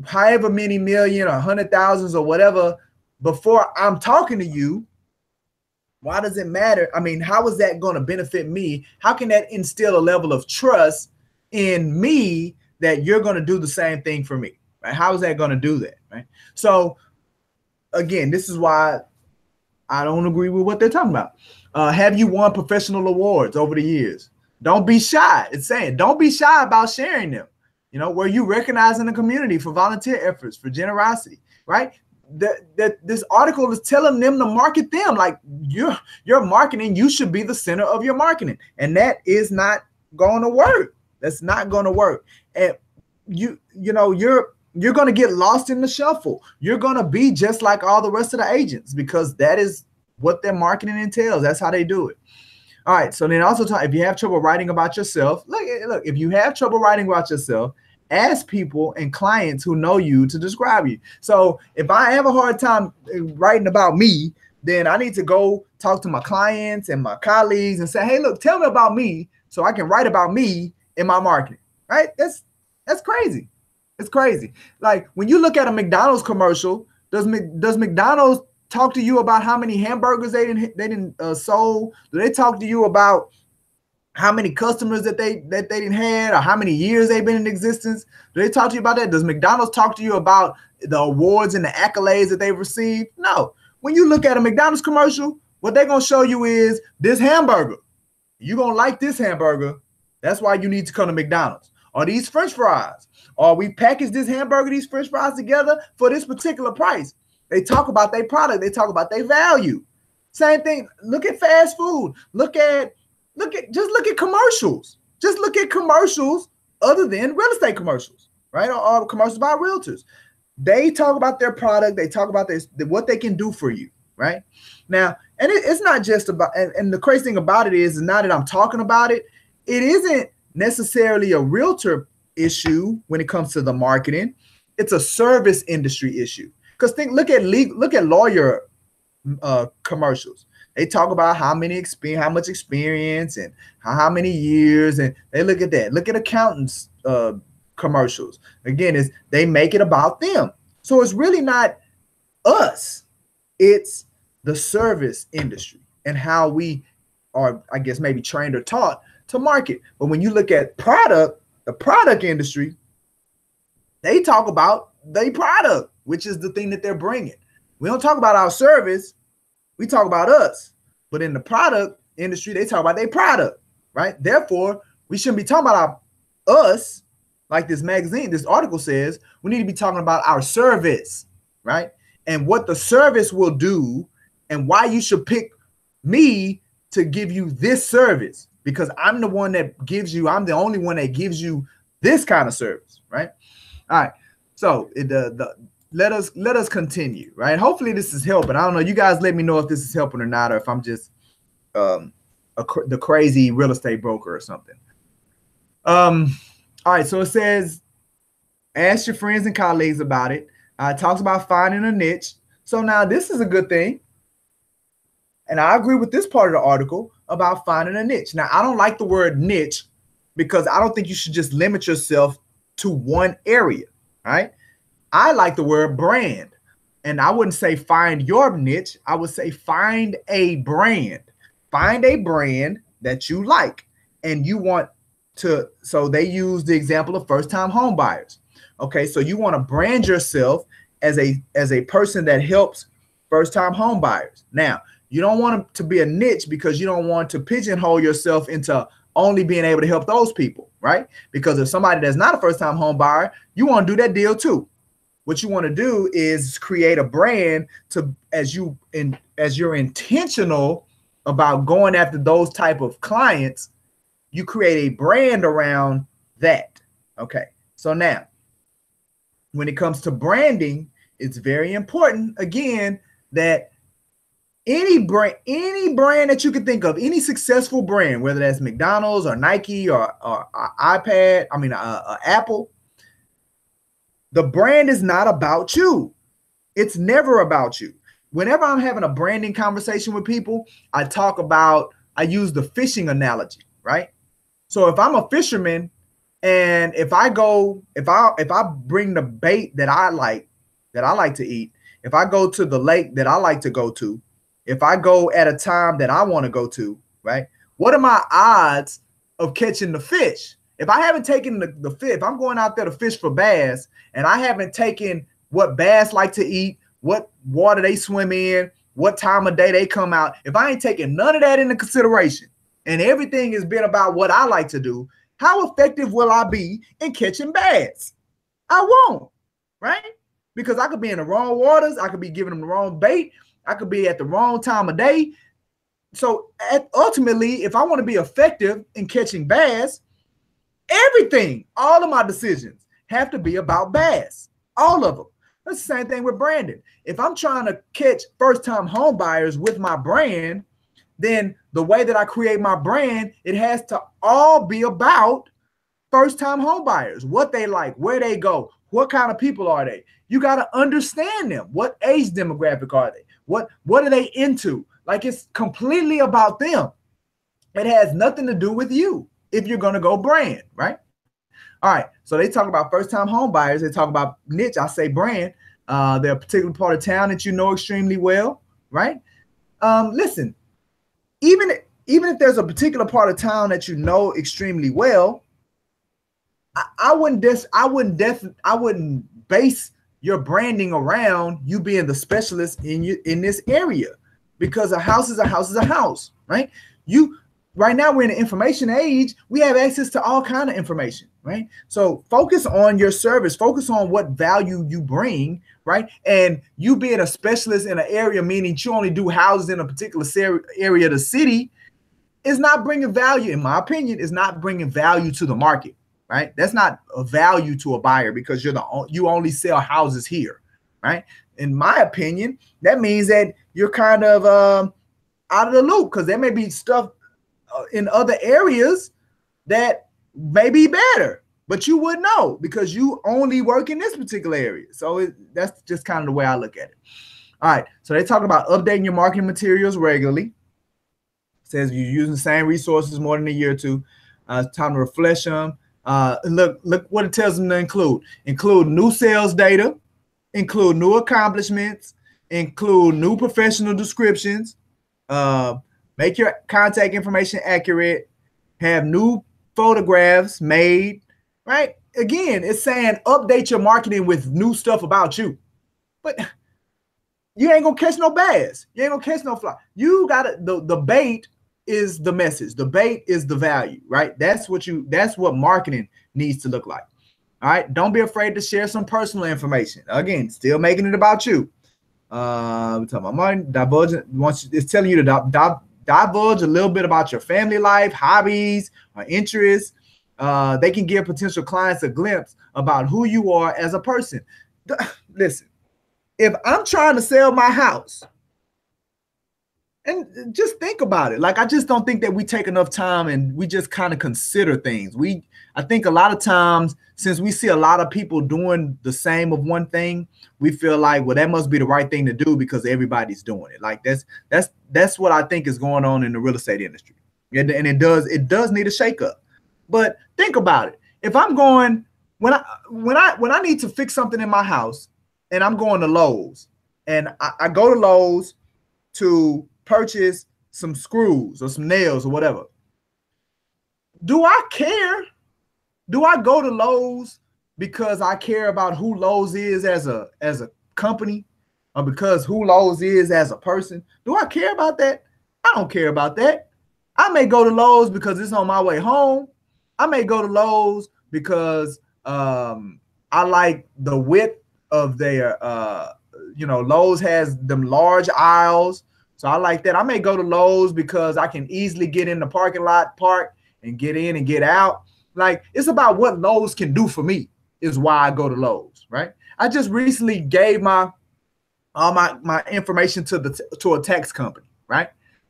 however many million or 100,000s or whatever before I'm talking to you, why does it matter? I mean, how is that going to benefit me? How can that instill a level of trust in me that you're going to do the same thing for me, right? How is that going to do that, right? So again, this is why I don't agree with what they're talking about. Have you won professional awards over the years? Don't be shy. It's saying don't be shy about sharing them. You know, where you recognizing the community for volunteer efforts, for generosity, right? That this article is telling them to market them like your marketing. You should be the center of your marketing, and that is not going to work. That's not going to work. And you're going to get lost in the shuffle. You're going to be just like all the rest of the agents because that is what their marketing entails. That's how they do it. All right. So then also if you have trouble writing about yourself, look, if you have trouble writing about yourself, ask people and clients who know you to describe you. So if I have a hard time writing about me, then I need to go talk to my clients and my colleagues and say, hey, look, tell me about me so I can write about me in my marketing, right? That's crazy. It's crazy. Like when you look at a McDonald's commercial, does McDonald's talk to you about how many hamburgers they didn't sold? Do they talk to you about how many customers that they didn't had or how many years they've been in existence? Do they talk to you about that? Does McDonald's talk to you about the awards and the accolades that they've received? No. When you look at a McDonald's commercial, what they're going to show you is this hamburger. You're going to like this hamburger. That's why you need to come to McDonald's. Or these French fries. Or we package this hamburger, these French fries together for this particular price. They talk about their product. They talk about their value. Same thing. Look at fast food. Look at commercials. Just look at commercials other than real estate commercials, right? Or commercials by realtors. They talk about their product. They talk about what they can do for you, right? Now, and it's not just about, and the crazy thing about it is now that I'm talking about it, it isn't necessarily a realtor issue when it comes to the marketing. It's a service industry issue. Because look at lawyer commercials. They talk about how much experience and how many years, and they look at that. Look at accountants commercials. Again, they make it about them. So it's really not us. It's the service industry and how we are, I guess, maybe trained or taught to market. But when you look at the product industry, they talk about their product, which is the thing that they're bringing. We don't talk about our service. We talk about us. But in the product industry, they talk about their product, right? Therefore, we shouldn't be talking about us like this magazine, this article says. We need to be talking about our service, right? And what the service will do and why you should pick me to give you this service, because I'm the one that gives you, I'm the only one that gives you this kind of service, right? All right. So let us continue, right? Hopefully this is helping. I don't know. You guys let me know if this is helping or not, or if I'm just the crazy real estate broker or something. All right. So it says, ask your friends and colleagues about it. It talks about finding a niche. So now this is a good thing. And I agree with this part of the article about finding a niche. Now, I don't like the word niche because I don't think you should just limit yourself to one area, right? I like the word brand. And I wouldn't say find your niche. I would say find a brand. Find a brand that you like and you want to. So they use the example of first-time home buyers. Okay, so you want to brand yourself as a person that helps first-time home buyers. Now, you don't want it to be a niche because you don't want to pigeonhole yourself into only being able to help those people, right? Because if somebody that's not a first-time home buyer, you want to do that deal too. What you want to do is create a brand to as you're intentional about going after those type of clients, you create a brand around that. Okay. So now, when it comes to branding, it's very important again that any brand that you can think of, any successful brand, whether that's McDonald's or Nike or Apple, the brand is not about you. It's never about you. Whenever I'm having a branding conversation with people, I use the fishing analogy, right? So if I'm a fisherman and if I bring the bait that I like to eat, if I go to the lake that I like to go to, if I go at a time that I want to go to, right? What are my odds of catching the fish? If I haven't taken the fish, if I'm going out there to fish for bass and I haven't taken what bass like to eat, what water they swim in, what time of day they come out, if I ain't taking none of that into consideration and everything has been about what I like to do, how effective will I be in catching bass? I won't, right? Because I could be in the wrong waters. I could be giving them the wrong bait. I could be at the wrong time of day. So ultimately, if I want to be effective in catching bass, everything, all of my decisions have to be about bass, all of them. That's the same thing with branding. If I'm trying to catch first-time home buyers with my brand, then the way that I create my brand, it has to all be about first-time home buyers, what they like, where they go, what kind of people are they? You got to understand them. What age demographic are they? What are they into? Like, it's completely about them. It has nothing to do with you if you're going to go brand, right? All right. So they talk about first-time home buyers. They talk about niche. I say brand. They're a particular part of town that you know extremely well, right? Listen, even if there's a particular part of town that you know extremely well, I wouldn't base your branding around you being the specialist in this area, because a house is a house is a house, right? Right now we're in the information age. We have access to all kind of information, right? So focus on your service, focus on what value you bring, right? And you being a specialist in an area, meaning you only do houses in a particular area of the city, is not bringing value, in my opinion, is not bringing value to the market. Right? That's not a value to a buyer because you only sell houses here, right? In my opinion, that means that you're kind of out of the loop, because there may be stuff in other areas that may be better, but you wouldn't know because you only work in this particular area. So that's just kind of the way I look at it. All right. So they talk about updating your marketing materials regularly. It says you're using the same resources more than a year or two. It's time to refresh them. Look what it tells them to include new sales data, include new accomplishments, include new professional descriptions, make your contact information accurate, have new photographs made, right? Again, it's saying update your marketing with new stuff about you. But you ain't gonna catch no bass. You ain't gonna catch no fly. You gotta, the bait is the message. The bait is the value, right? That's what marketing needs to look like. All right. Don't be afraid to share some personal information. Again, still making it about you. We're talking about money, divulging. It's telling you to divulge a little bit about your family life, hobbies, or interests. They can give potential clients a glimpse about who you are as a person. Listen, if I'm trying to sell my house, and just think about it. Like, I just don't think that we take enough time and we just kind of consider things. I think a lot of times, since we see a lot of people doing the same of one thing, we feel like, well, that must be the right thing to do because everybody's doing it. Like, that's what I think is going on in the real estate industry. And it does need a shakeup. But think about it. If I'm going, when I need to fix something in my house and I'm going to Lowe's, and I go to Lowe's to purchase some screws or some nails or whatever, do I care? Do I go to Lowe's because I care about who Lowe's is as a company, or because who Lowe's is as a person? Do I care about that? I don't care about that. I may go to Lowe's because it's on my way home. I may go to Lowe's because I like the width of their, Lowe's has them large aisles. So I like that. I may go to Lowe's because I can easily get in the parking lot, park, and get in and get out. Like, it's about what Lowe's can do for me is why I go to Lowe's, right? I just recently gave my information to a tax company, right?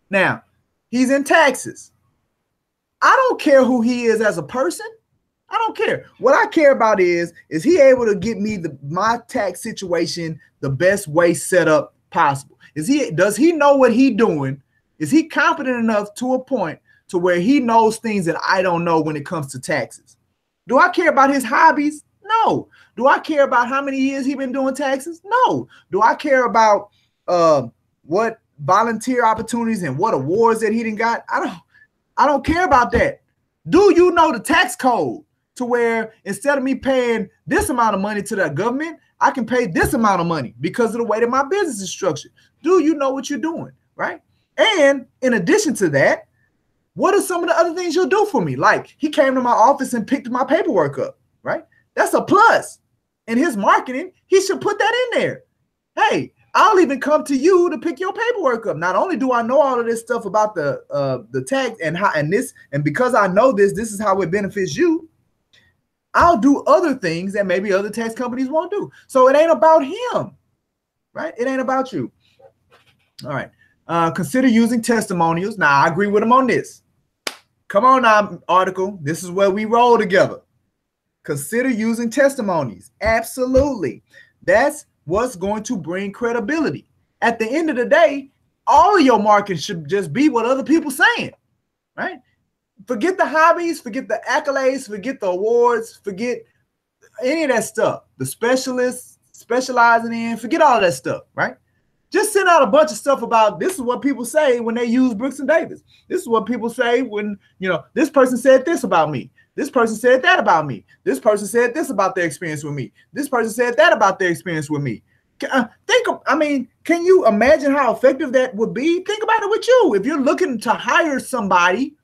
Now, he's in taxes. I don't care who he is as a person. I don't care. What I care about is he able to get me my tax situation the best way set up possible? Does he know what he's doing? Is he competent enough to a point to where he knows things that I don't know when it comes to taxes? Do I care about his hobbies? No. Do I care about how many years he's been doing taxes? No. Do I care about what volunteer opportunities and what awards that he done got? I don't care about that. Do you know the tax code to where instead of me paying this amount of money to the government, I can pay this amount of money because of the way that my business is structured? Do you know what you're doing, right? And in addition to that, what are some of the other things you'll do for me? Like, he came to my office and picked my paperwork up, right? That's a plus. In his marketing, he should put that in there. Hey, I'll even come to you to pick your paperwork up. Not only do I know all of this stuff about the tax and because I know this is how it benefits you, I'll do other things that maybe other tax companies won't do. So it ain't about him, right? It ain't about you. All right. Consider using testimonials. Now, I agree with him on this. Come on now, article. This is where we roll together. Consider using testimonies. Absolutely. That's what's going to bring credibility. At the end of the day, all of your marketing should just be what other people saying, right? Forget the hobbies, forget the accolades, forget the awards, forget any of that stuff. The specialists specializing in, forget all of that stuff, right? Just send out a bunch of stuff about this is what people say when they use Brooks and Davis. This is what people say when, this person said this about me. This person said that about me. This person said this about their experience with me. This person said that about their experience with me. Can you imagine how effective that would be? Think about it with you. If you're looking to hire somebody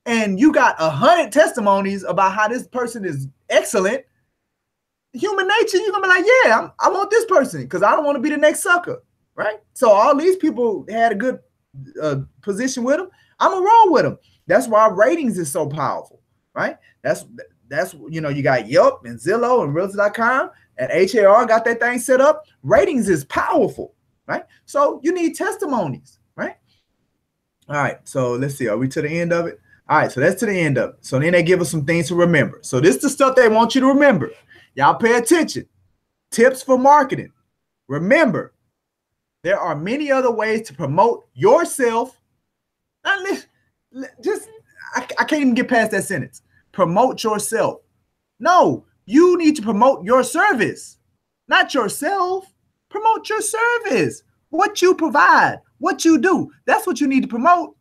and you got 100 testimonies about how this person is excellent, human nature, you're gonna be like, yeah, I want this person because I don't want to be the next sucker, right? So all these people had a good position with them. I'm gonna roll with them. That's why ratings is so powerful, right? That's you got Yelp and Zillow and Realtor.com and HAR got that thing set up. Ratings is powerful, right? So you need testimonies, right? All right, so let's see. Are we to the end of it? All right, so that's to the end of it. So then they give us some things to remember. So this is the stuff they want you to remember. Y'all pay attention. Tips for marketing. Remember, there are many other ways to promote yourself. I can't even get past that sentence. Promote yourself. No, you need to promote your service, not yourself. Promote your service. What you provide, what you do. That's what you need to promote.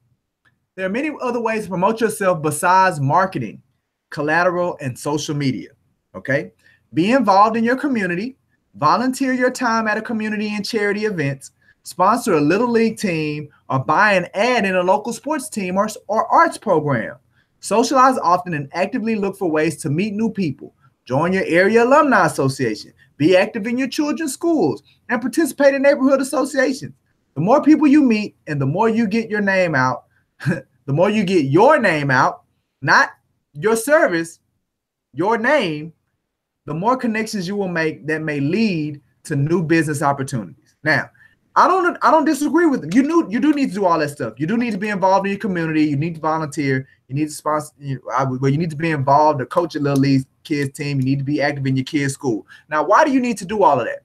There are many other ways to promote yourself besides marketing, collateral, and social media. Okay? Be involved in your community. volunteer your time at a community and charity events, sponsor a little league team, or buy an ad in a local sports team or arts program. Socialize often and actively look for ways to meet new people. Join your area alumni association. Be active in your children's schools and participate in neighborhood associations. The more people you meet and the more you get your name out, the more you get your name out, not your service, your name, the more connections you will make that may lead to new business opportunities. Now, I don't disagree with them. You do need to do all that stuff. You do need to be involved in your community. You need to volunteer. You need to sponsor. You need to be involved to coach a little league kids team. You need to be active in your kids' school. Now, why do you need to do all of that?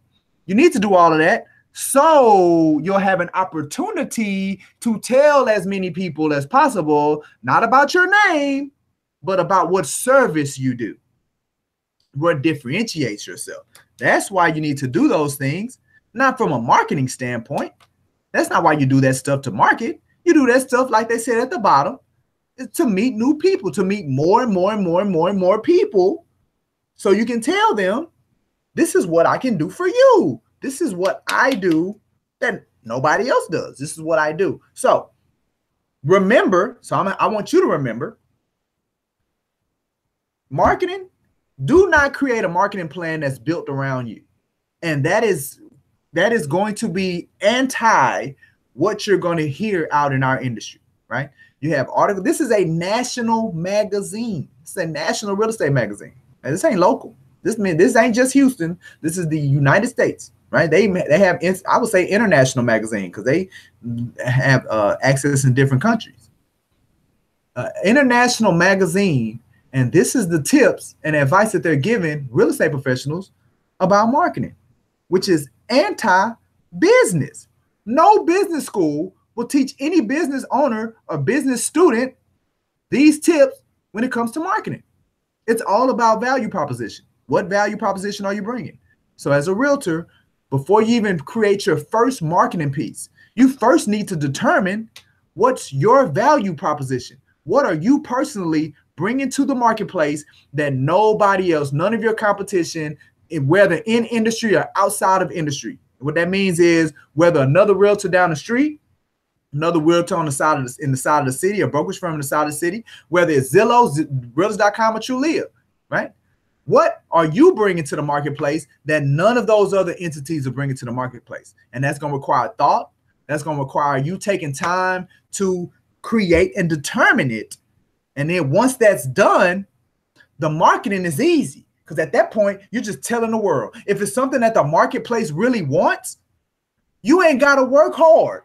You need to do all of that so you'll have an opportunity to tell as many people as possible, not about your name, but about what service you do, what differentiates yourself. That's why you need to do those things. Not from a marketing standpoint. That's not why you do that stuff to market. You do that stuff, like they said at the bottom, to meet new people, to meet more and more and more and more and more people, so you can tell them, this is what I can do for you. This is what I do that nobody else does. This is what I do. So remember, I want you to remember, marketing, do not create a marketing plan that's built around you. And that is going to be anti what you're going to hear out in our industry, right? You have articles. This is a national magazine. It's a national real estate magazine. And this ain't local. This ain't just Houston. This is the United States, right? They have, I would say, international magazine, because they have access in different countries. International magazine, and this is the tips and advice that they're giving real estate professionals about marketing, which is anti-business. No business school will teach any business owner or business student these tips when it comes to marketing. It's all about value proposition. What value proposition are you bringing? So as a realtor, before you even create your first marketing piece, you first need to determine what's your value proposition. What are you personally bringing to the marketplace that nobody else, none of your competition, whether in industry or outside of industry. What that means is whether another realtor down the street, another realtor on the side of the city, a brokerage firm on the side of the city, whether it's Zillow, Realtors.com, or Trulia, right? What are you bringing to the marketplace that none of those other entities are bringing to the marketplace? And that's going to require thought. That's going to require you taking time to create and determine it. And then once that's done, the marketing is easy. Because at that point, you're just telling the world. If it's something that the marketplace really wants, you ain't got to work hard,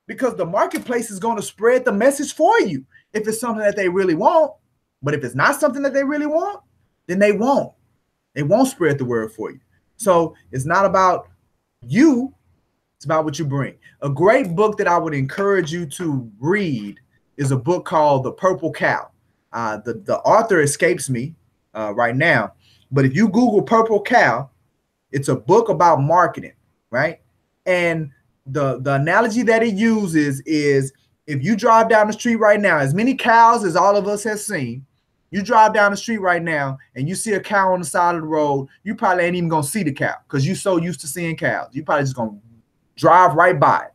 because the marketplace is going to spread the message for you if it's something that they really want. But if it's not something that they really want, then they won't. They won't spread the word for you. So it's not about you. It's about what you bring. A great book that I would encourage you to read is a book called The Purple Cow. The author escapes me right now. But if you Google Purple Cow, it's a book about marketing, right? And the analogy that it uses is, if you drive down the street right now, as many cows as all of us have seen, you drive down the street right now and you see a cow on the side of the road, you probably ain't even going to see the cow because you're so used to seeing cows. You probably just going to drive right by it.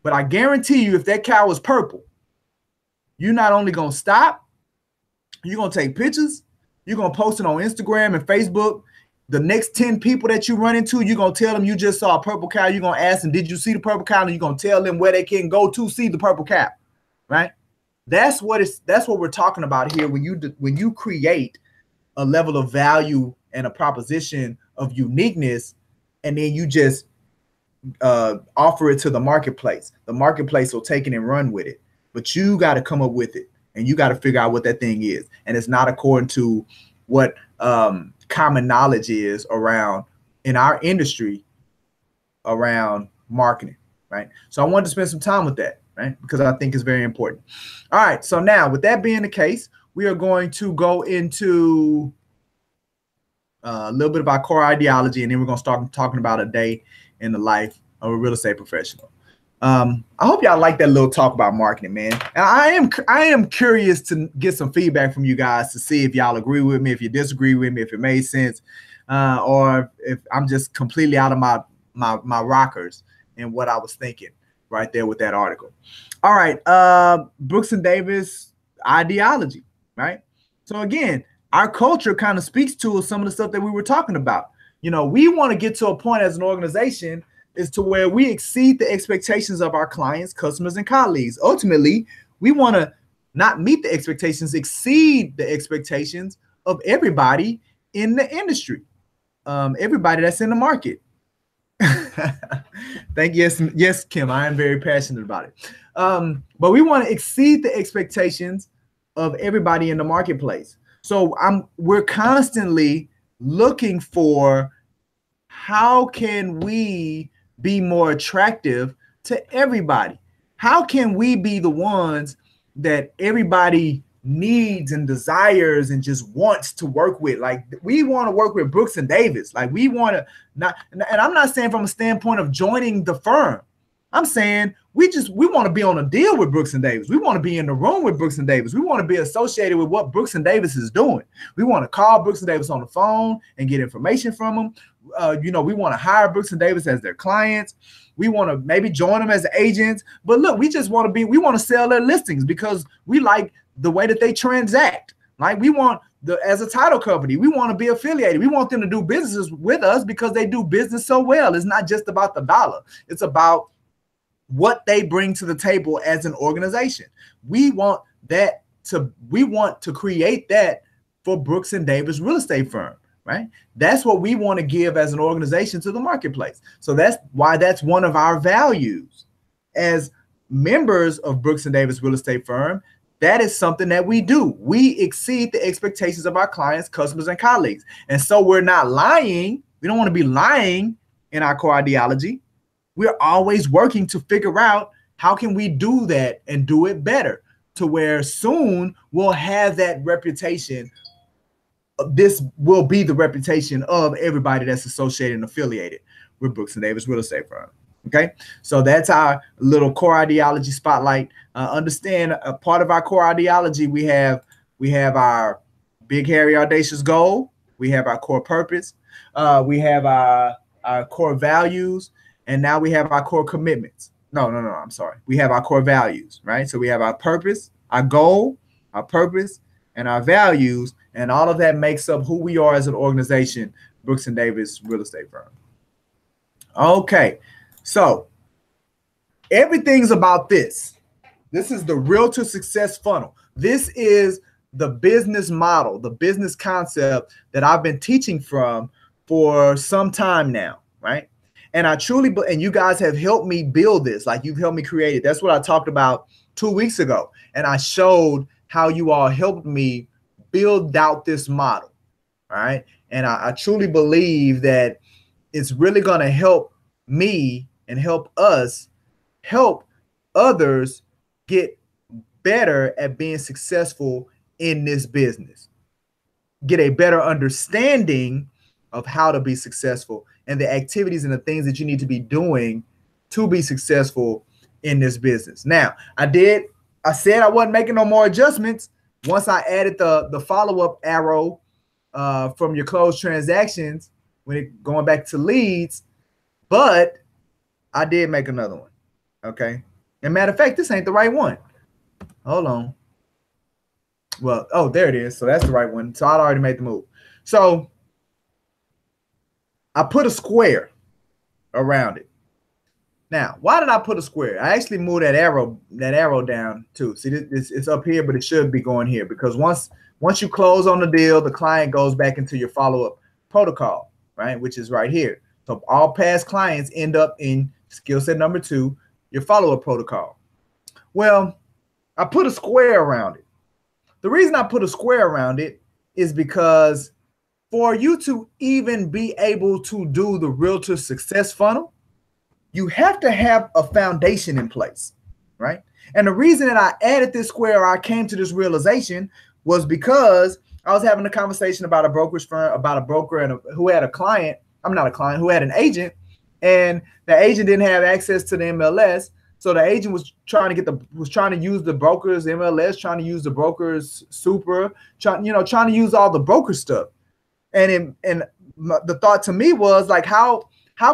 But I guarantee you, if that cow is purple, you're not only going to stop, you're going to take pictures, you're going to post it on Instagram and Facebook. The next 10 people that you run into, you're going to tell them you just saw a purple cow. You're going to ask them, did you see the purple cow? And you're going to tell them where they can go to see the purple cow, right? That's what we're talking about here. When you create a level of value and a proposition of uniqueness, and then you just offer it to the marketplace will take it and run with it. But you got to come up with it, and you got to figure out what that thing is. And it's not according to what common knowledge is around in our industry around marketing, right? So I wanted to spend some time with that, right? Because I think it's very important. All right. So now, with that being the case, we are going to go into a little bit about core ideology, and then we're going to start talking about a day in the life of a real estate professional. I hope y'all like that little talk about marketing, man. And I am curious to get some feedback from you guys to see if y'all agree with me, if you disagree with me, if it made sense. or if I'm just completely out of my rockers and what I was thinking right there with that article. All right, Brooks and Davis ideology, right? So again, our culture kind of speaks to some of the stuff that we were talking about. You know, we want to get to a point as an organization is to where we exceed the expectations of our clients, customers, and colleagues. Ultimately, we want to not meet the expectations, exceed the expectations of everybody in the industry, everybody that's in the market. Thank you. Yes, Kim, I am very passionate about it. But we want to exceed the expectations of everybody in the marketplace. So we're constantly looking for how can we be more attractive to everybody? How can we be the ones that everybody needs and desires and just wants to work with? Like, we want to work with Brooks and Davis. Like, we want to not, and I'm not saying from a standpoint of joining the firm. I'm saying we want to be on a deal with Brooks and Davis. We want to be in the room with Brooks and Davis. We want to be associated with what Brooks and Davis is doing. We want to call Brooks and Davis on the phone and get information from them. We want to hire Brooks and Davis as their clients. We want to maybe join them as agents. But look, we want to sell their listings because we like the way that they transact. Like, we want as a title company, we want to be affiliated. We want them to do business with us because they do business so well. It's not just about the dollar. It's about what they bring to the table as an organization. We want to create that for Brooks and Davis real estate firm, right? That's what we want to give as an organization to the marketplace. So that's why that's one of our values as members of Brooks and Davis real estate firm. That is something that we do. We exceed the expectations of our clients, customers, and colleagues. And so we're not lying. We don't want to be lying in our core ideology. We're always working to figure out how can we do that and do it better to where soon we'll have that reputation. This will be the reputation of everybody that's associated and affiliated with Brooks and Davis real estate firm. Okay, so that's our little core ideology spotlight. Understand a part of our core ideology, we have our big, hairy, audacious goal. We have our core purpose. We have our core values. And now we have our core commitments. No, I'm sorry. We have our core values, right? So we have our purpose, our goal, our purpose, and our values. And all of that makes up who we are as an organization, Brooks and Davis real estate firm. Okay, so everything's about this. This is the Realtor Success Funnel. This is the business model, the business concept that I've been teaching from for some time now, right? And I truly, and you guys have helped me build this, like you've helped me create it. That's what I talked about 2 weeks ago. And I showed how you all helped me build out this model, all right? And I truly believe that it's really going to help me and help us help others get better at being successful in this business, get a better understanding of how to be successful and the activities and the things that you need to be doing to be successful in this business. Now, I said I wasn't making no more adjustments once I added the follow-up arrow from your closed transactions going back to leads, but I did make another one, okay? And matter of fact, this ain't the right one. Hold on. Well, oh, there it is. So that's the right one. So I'd already made the move. So I put a square around it. Now, why did I put a square? I actually moved that arrow down too. See, it's up here, but it should be going here because once you close on the deal, the client goes back into your follow-up protocol, right? Which is right here. So all past clients end up in skill set number 2, your follow-up protocol. Well, I put a square around it. The reason I put a square around it is because for you to even be able to do the Realtor Success Funnel, you have to have a foundation in place, right? And the reason that I added this square, or I came to this realization, was because I was having a conversation about a brokerage firm, about a broker who had a client. I'm not a client, who had an agent, and the agent didn't have access to the MLS. So the agent was trying to use the broker's MLS, trying to use the broker's super, trying to use all the broker stuff. And the thought to me was like, how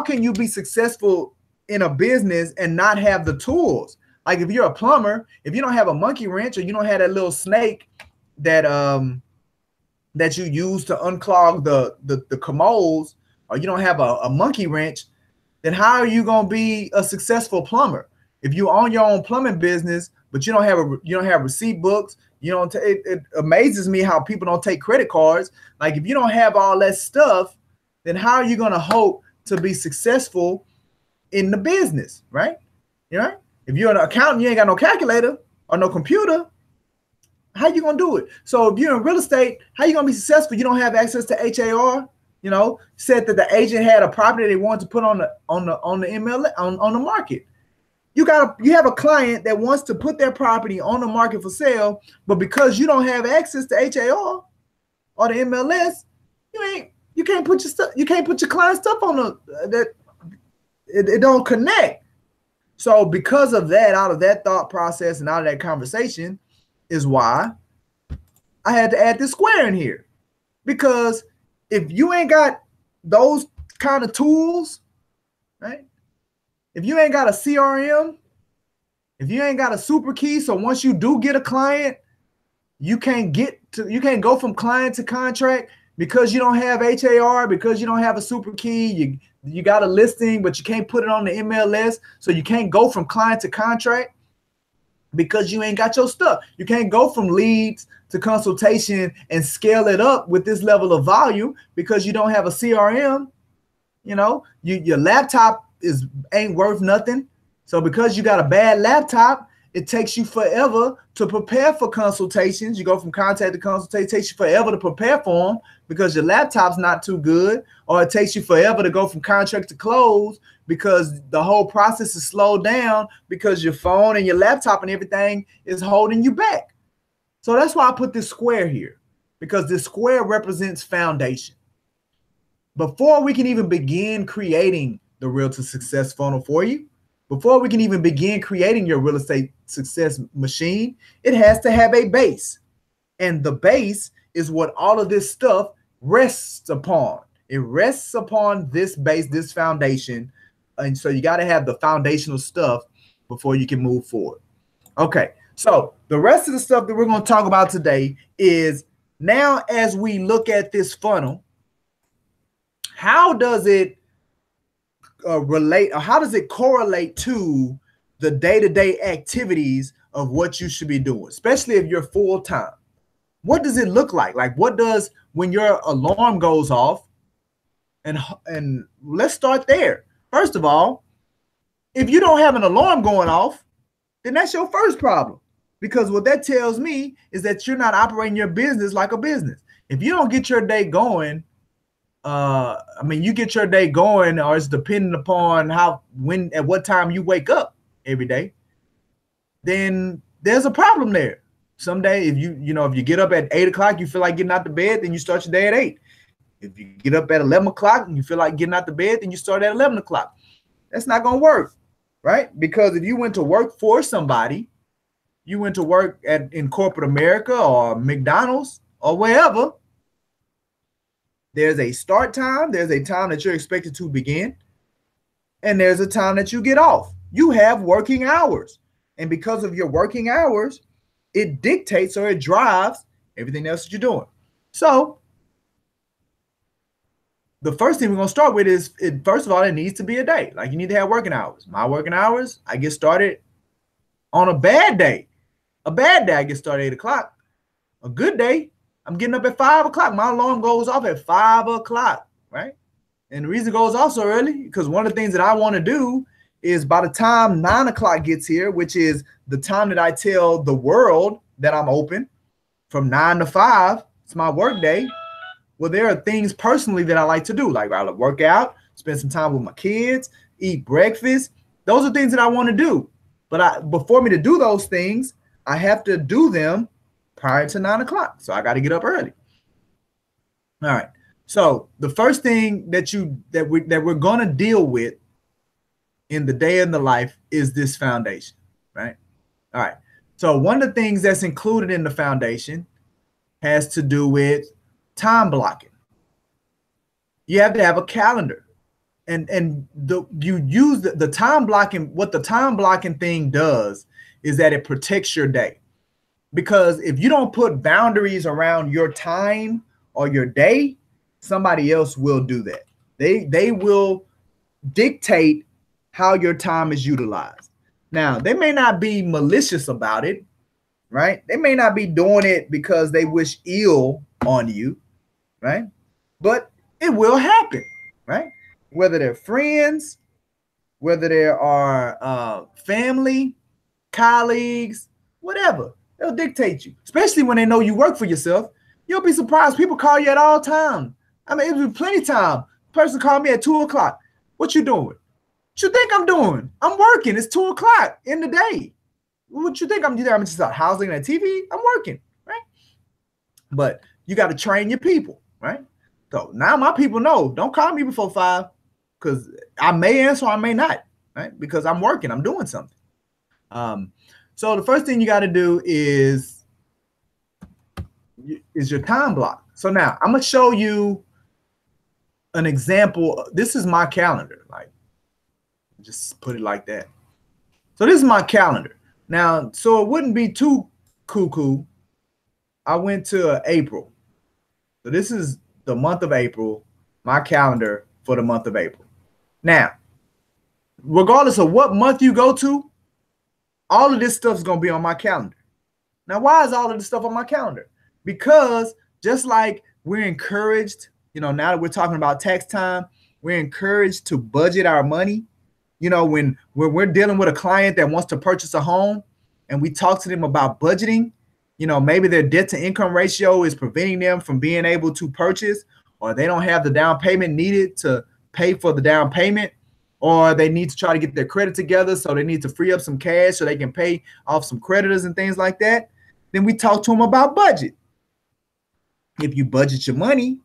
can you be successful in a business and not have the tools? Like if you're a plumber, if you don't have a monkey wrench or you don't have that little snake that that you use to unclog the commodes, or you don't have a monkey wrench, then how are you going to be a successful plumber? If you own your own plumbing business, but you don't have receipt books, you don't. It amazes me how people don't take credit cards. Like if you don't have all that stuff, then how are you going to hope to be successful in the business, right? You know, if you're an accountant, you ain't got no calculator or no computer. How you gonna do it? So if you're in real estate, how you gonna be successful? You don't have access to HAR. You know, said that the agent had a property they wanted to put on the ML on the market. You have a client that wants to put their property on the market for sale, but because you don't have access to HAR or the MLS, you can't put your client stuff on that. It don't connect. So because of that, out of that thought process and out of that conversation, is why I had to add this square in here. Because if you ain't got those kind of tools, right? If you ain't got a CRM, if you ain't got a super key, so once you do get a client, you can't go from client to contract because you don't have HAR, because you don't have a super key. You got a listing, but you can't put it on the MLS, so you can't go from client to contract. Because you ain't got your stuff. You can't go from leads to consultation and scale it up with this level of volume because you don't have a CRM. You know, your laptop ain't worth nothing. So because you got a bad laptop, it takes you forever to prepare for consultations. You go from contact to consultation, it takes you forever to prepare for them because your laptop's not too good, or it takes you forever to go from contract to close because the whole process is slowed down because your phone and your laptop and everything is holding you back. So that's why I put this square here, because this square represents foundation. Before we can even begin creating the Realtor Success Funnel for you, before we can even begin creating your real estate success machine, it has to have a base. And the base is what all of this stuff rests upon. It rests upon this base, this foundation. And so you got to have the foundational stuff before you can move forward. Okay, so the rest of the stuff that we're going to talk about today is, now as we look at this funnel, how does it relate, or how does it correlate to the day-to-day activities of what you should be doing, especially if you're full-time? What does it look like? Like, what does, when your alarm goes off, and let's start there. First of all, if you don't have an alarm going off, then that's your first problem, because what that tells me is that you're not operating your business like a business. If you don't get your day going, you get your day going, or it's dependent upon at what time you wake up every day, then there's a problem there. Someday, if you get up at 8 o'clock, you feel like getting out the bed, then you start your day at 8. If you get up at 11 o'clock and you feel like getting out the bed, then you start at 11 o'clock. That's not going to work, right? Because if you went to work for somebody, you went to work in corporate America or McDonald's or wherever, there's a start time, there's a time that you're expected to begin, and there's a time that you get off. You have working hours. And because of your working hours, it dictates, or it drives everything else that you're doing. So the first thing we're going to start with is, first of all, it needs to be a day. Like, you need to have working hours. My working hours, I get started on a bad day. A bad day, I get started at 8 o'clock. A good day, I'm getting up at 5 o'clock. My alarm goes off at 5 o'clock, right? And the reason it goes off so early, because one of the things that I want to do is, by the time 9 o'clock gets here, which is the time that I tell the world that I'm open, from 9 to 5, it's my work day. Well, there are things personally that I like to do. Like, I like work out, spend some time with my kids, eat breakfast. Those are things that I want to do. But before me to do those things, I have to do them prior to 9 o'clock. So I got to get up early. All right. So the first thing that we're going to deal with in the day in the life is this foundation, right? All right. So one of the things that's included in the foundation has to do with time blocking. You have to have a calendar. And you use the time blocking. What the time blocking thing does is that it protects your day. Because if you don't put boundaries around your time or your day, somebody else will do that. They will dictate how your time is utilized. Now, they may not be malicious about it, right? They may not be doing it because they wish ill on you, right? But it will happen, right? Whether they're friends, whether there are family, colleagues, whatever, they'll dictate you, especially when they know you work for yourself. You'll be surprised. People call you at all times. I mean, it'll be plenty of time. Person called me at 2 o'clock. What you doing? What you think I'm doing? I'm working. It's 2 o'clock in the day. What you think I'm doing? I'm just out housing at TV. I'm working, right? But you got to train your people, right? So now my people know, don't call me before 5 because I may answer or I may not, right? Because I'm working, I'm doing something. So the first thing you got to do is your time block. So now I'm going to show you an example. This is my calendar. Like, just put it like that. So this is my calendar. Now, so it wouldn't be too cuckoo. I went to April. So this is the month of April, my calendar for the month of April. Now, regardless of what month you go to, all of this stuff is going to be on my calendar. Now, why is all of this stuff on my calendar? Because just like we're encouraged, now that we're talking about tax time, we're encouraged to budget our money. When we're dealing with a client that wants to purchase a home and we talk to them about budgeting, maybe their debt to income ratio is preventing them from being able to purchase, or they don't have the down payment needed to pay for the down payment, or they need to try to get their credit together. So they need to free up some cash so they can pay off some creditors and things like that. Then we talk to them about budget. If you budget your money,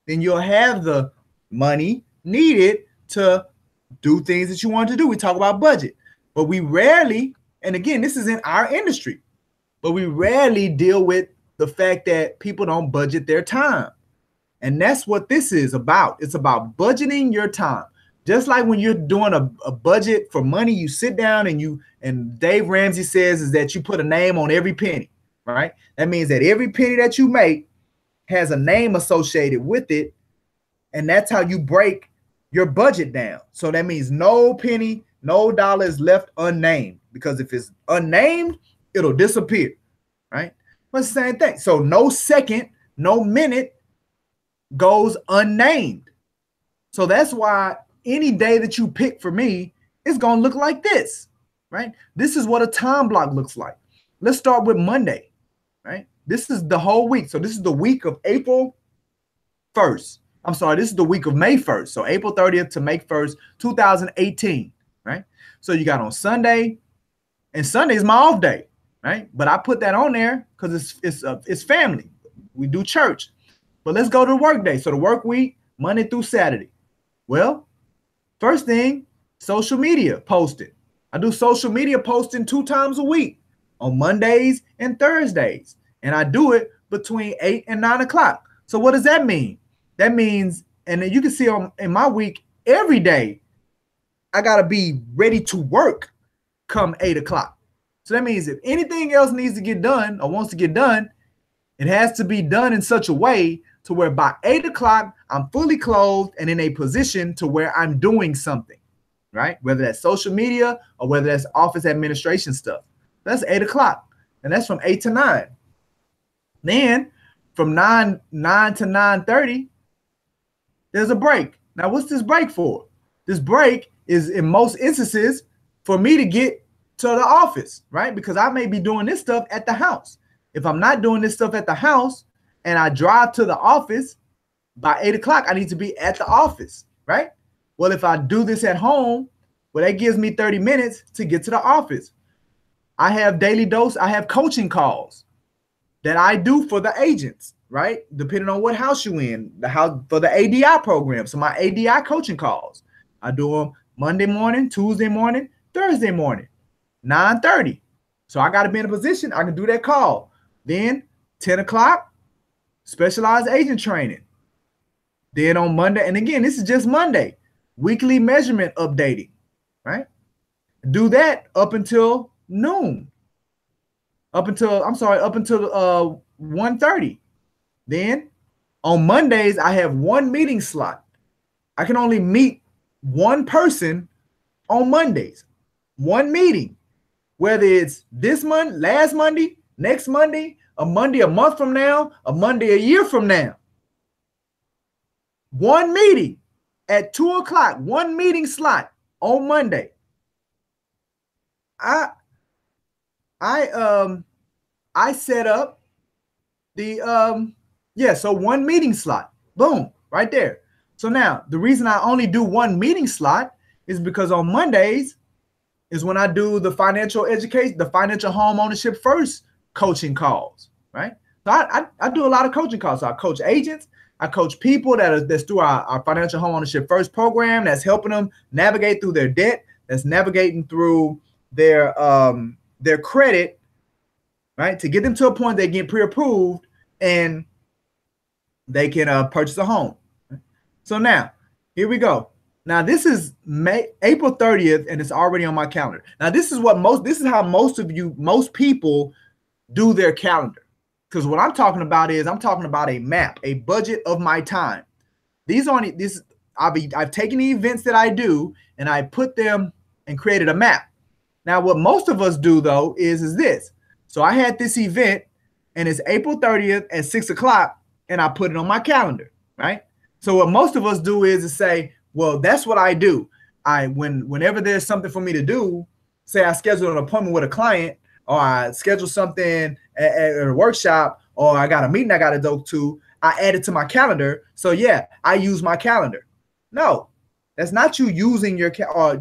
then you'll have the money needed to do things that you want to do. We talk about budget, but we rarely, and again, this is in our industry, but we rarely deal with the fact that people don't budget their time. And that's what this is about. It's about budgeting your time. Just like when you're doing a budget for money, you sit down and Dave Ramsey says is that you put a name on every penny, right? That means that every penny that you make has a name associated with it. And that's how you break your budget down. So that means no penny, no dollar is left unnamed, because if it's unnamed, it'll disappear, right? But it's the same thing. So no second, no minute goes unnamed. So that's why any day that you pick for me is going to look like this, right? This is what a time block looks like. Let's start with Monday, right? This is the whole week. So this is the week of April 1st. I'm sorry, this is the week of May 1st. So April 30th to May 1st, 2018, right? So you got on Sunday, and Sunday is my off day, right? But I put that on there because it's family. We do church. But let's go to the work day. So the work week, Monday through Saturday. Well, first thing, social media posting. I do social media posting 2 times a week on Mondays and Thursdays. And I do it between 8 and 9 o'clock. So what does that mean? That means, and then you can see in my week, every day, I got to be ready to work come 8 o'clock. So that means if anything else needs to get done or wants to get done, it has to be done in such a way to where by 8 o'clock, I'm fully clothed and in a position to where I'm doing something, right? Whether that's social media or whether that's office administration stuff. That's 8 o'clock. And that's from 8 to 9. Then from 9 to 9:30, there's a break. Now, what's this break for? This break is, in most instances, for me to get to the office, right? Because I may be doing this stuff at the house. If I'm not doing this stuff at the house and I drive to the office, by 8 o'clock, I need to be at the office, right? Well, if I do this at home, well, that gives me 30 minutes to get to the office. I have daily dose. I have coaching calls that I do for the agents, right? Depending on what house you're in, the house for the ADI program. So my ADI coaching calls, I do them Monday morning, Tuesday morning, Thursday morning, 9:30. So I got to be in a position I can do that call. Then 10 o'clock, specialized agent training. Then on Monday, and again, this is just Monday, weekly measurement updating, right? Do that up until noon. Up until 1:30. Then on Mondays, I have one meeting slot. I can only meet one person on Mondays. One meeting. Whether it's this month, last Monday, next Monday, a Monday a month from now, a Monday a year from now. One meeting at 2:00, one meeting slot on Monday. I set up the so one meeting slot. Boom, right there. So now the reason I only do one meeting slot is because on Mondays is when I do the financial education, the financial home ownership first coaching calls, right? So I do a lot of coaching calls. So I coach agents, I coach people that's through our financial home ownership first program that's helping them navigate through their debt, that's navigating through their credit, right? To get them to a point they get pre-approved and they can purchase a home. So now, here we go. Now this is April 30th, and it's already on my calendar. Now this is how most people do their calendar. Because what I'm talking about a map, a budget of my time. I've taken the events that I do and I put them and created a map. Now what most of us do though is this. So I had this event and it's April 30th at 6:00 and I put it on my calendar, right? So what most of us do is say, well, that's what I do. Whenever there's something for me to do, say I schedule an appointment with a client, or I schedule something at a workshop, or I got a meeting I got to go to, I add it to my calendar. So yeah, I use my calendar. No, that's not you using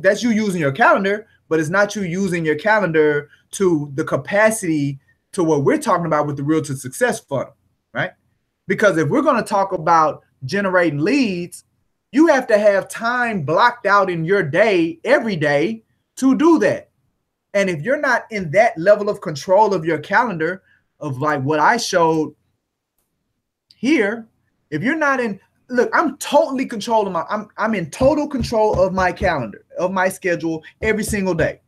that's you using your calendar, but it's not you using your calendar to the capacity to what we're talking about with the Realtor Success Funnel, right? Because if we're going to talk about generating leads, you have to have time blocked out in your day, every day, to do that. And if you're not in that level of control of your calendar, of like what I showed here, if you're not in, look, I'm totally controlling I'm in total control of my calendar, of my schedule every single day.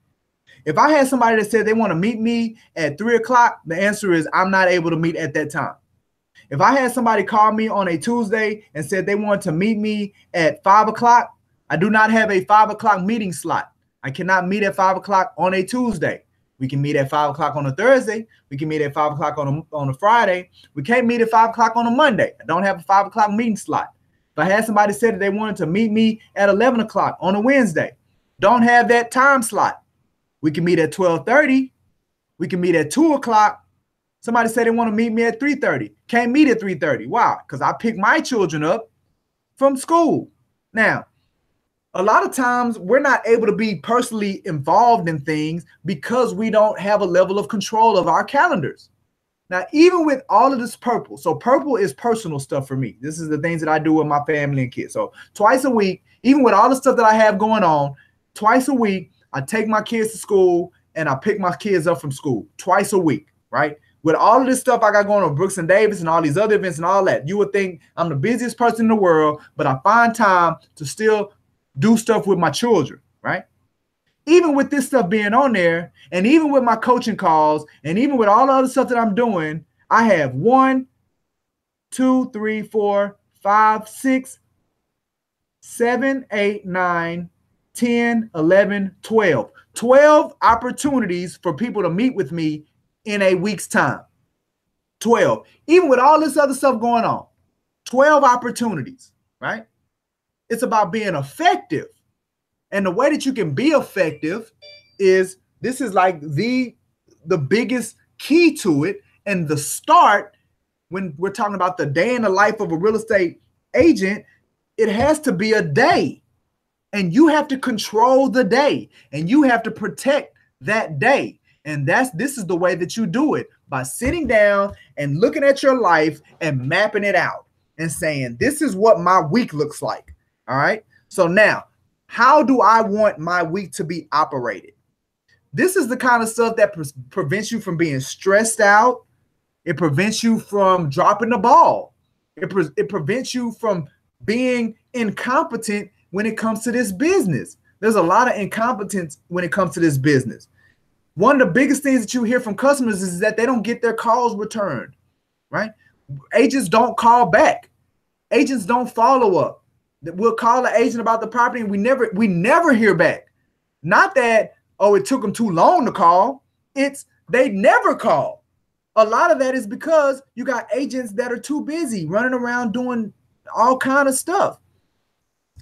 If I had somebody that said they want to meet me at 3:00, the answer is I'm not able to meet at that time. If I had somebody call me on a Tuesday and said they wanted to meet me at 5:00, I do not have a 5:00 meeting slot. I cannot meet at 5:00 on a Tuesday. We can meet at 5:00 on a Thursday. We can meet at 5:00 on a Friday. We can't meet at 5:00 on a Monday. I don't have a 5:00 meeting slot. If I had somebody said that they wanted to meet me at 11:00 on a Wednesday, don't have that time slot. We can meet at 12:30. We can meet at 2:00. Somebody said they want to meet me at 3:30. Can't meet at 3:30. Why? Because I pick my children up from school. Now, a lot of times we're not able to be personally involved in things because we don't have a level of control of our calendars. Now, even with all of this purple, so purple is personal stuff for me. This is the things that I do with my family and kids. So twice a week, even with all the stuff that I have going on, twice a week, I take my kids to school and I pick my kids up from school twice a week, right? With all of this stuff I got going on, Brooks and Davis and all these other events and all that, you would think I'm the busiest person in the world, but I find time to still do stuff with my children, right? Even with this stuff being on there, and even with my coaching calls, and even with all the other stuff that I'm doing, I have 1, 2, 3, 4, 5, 6, 7, 8, 9, 10, 11, 12. 12 opportunities for people to meet with me in a week's time. 12. Even with all this other stuff going on, 12 opportunities, right? It's about being effective. And the way that you can be effective is, this is like the biggest key to it. And the start, when we're talking about the day in the life of a real estate agent, it has to be a day. And you have to control the day. And you have to protect that day. And this is the way that you do it, by sitting down and looking at your life and mapping it out and saying, this is what my week looks like. All right. So now, how do I want my week to be operated? This is the kind of stuff that prevents you from being stressed out. It prevents you from dropping the ball. It prevents you from being incompetent when it comes to this business. There's a lot of incompetence when it comes to this business. One of the biggest things that you hear from customers is that they don't get their calls returned, right? Agents don't call back. Agents don't follow up. We'll call the agent about the property and we never hear back. Not that, oh, it took them too long to call. It's they never call. A lot of that is because you got agents that are too busy running around doing all kind of stuff.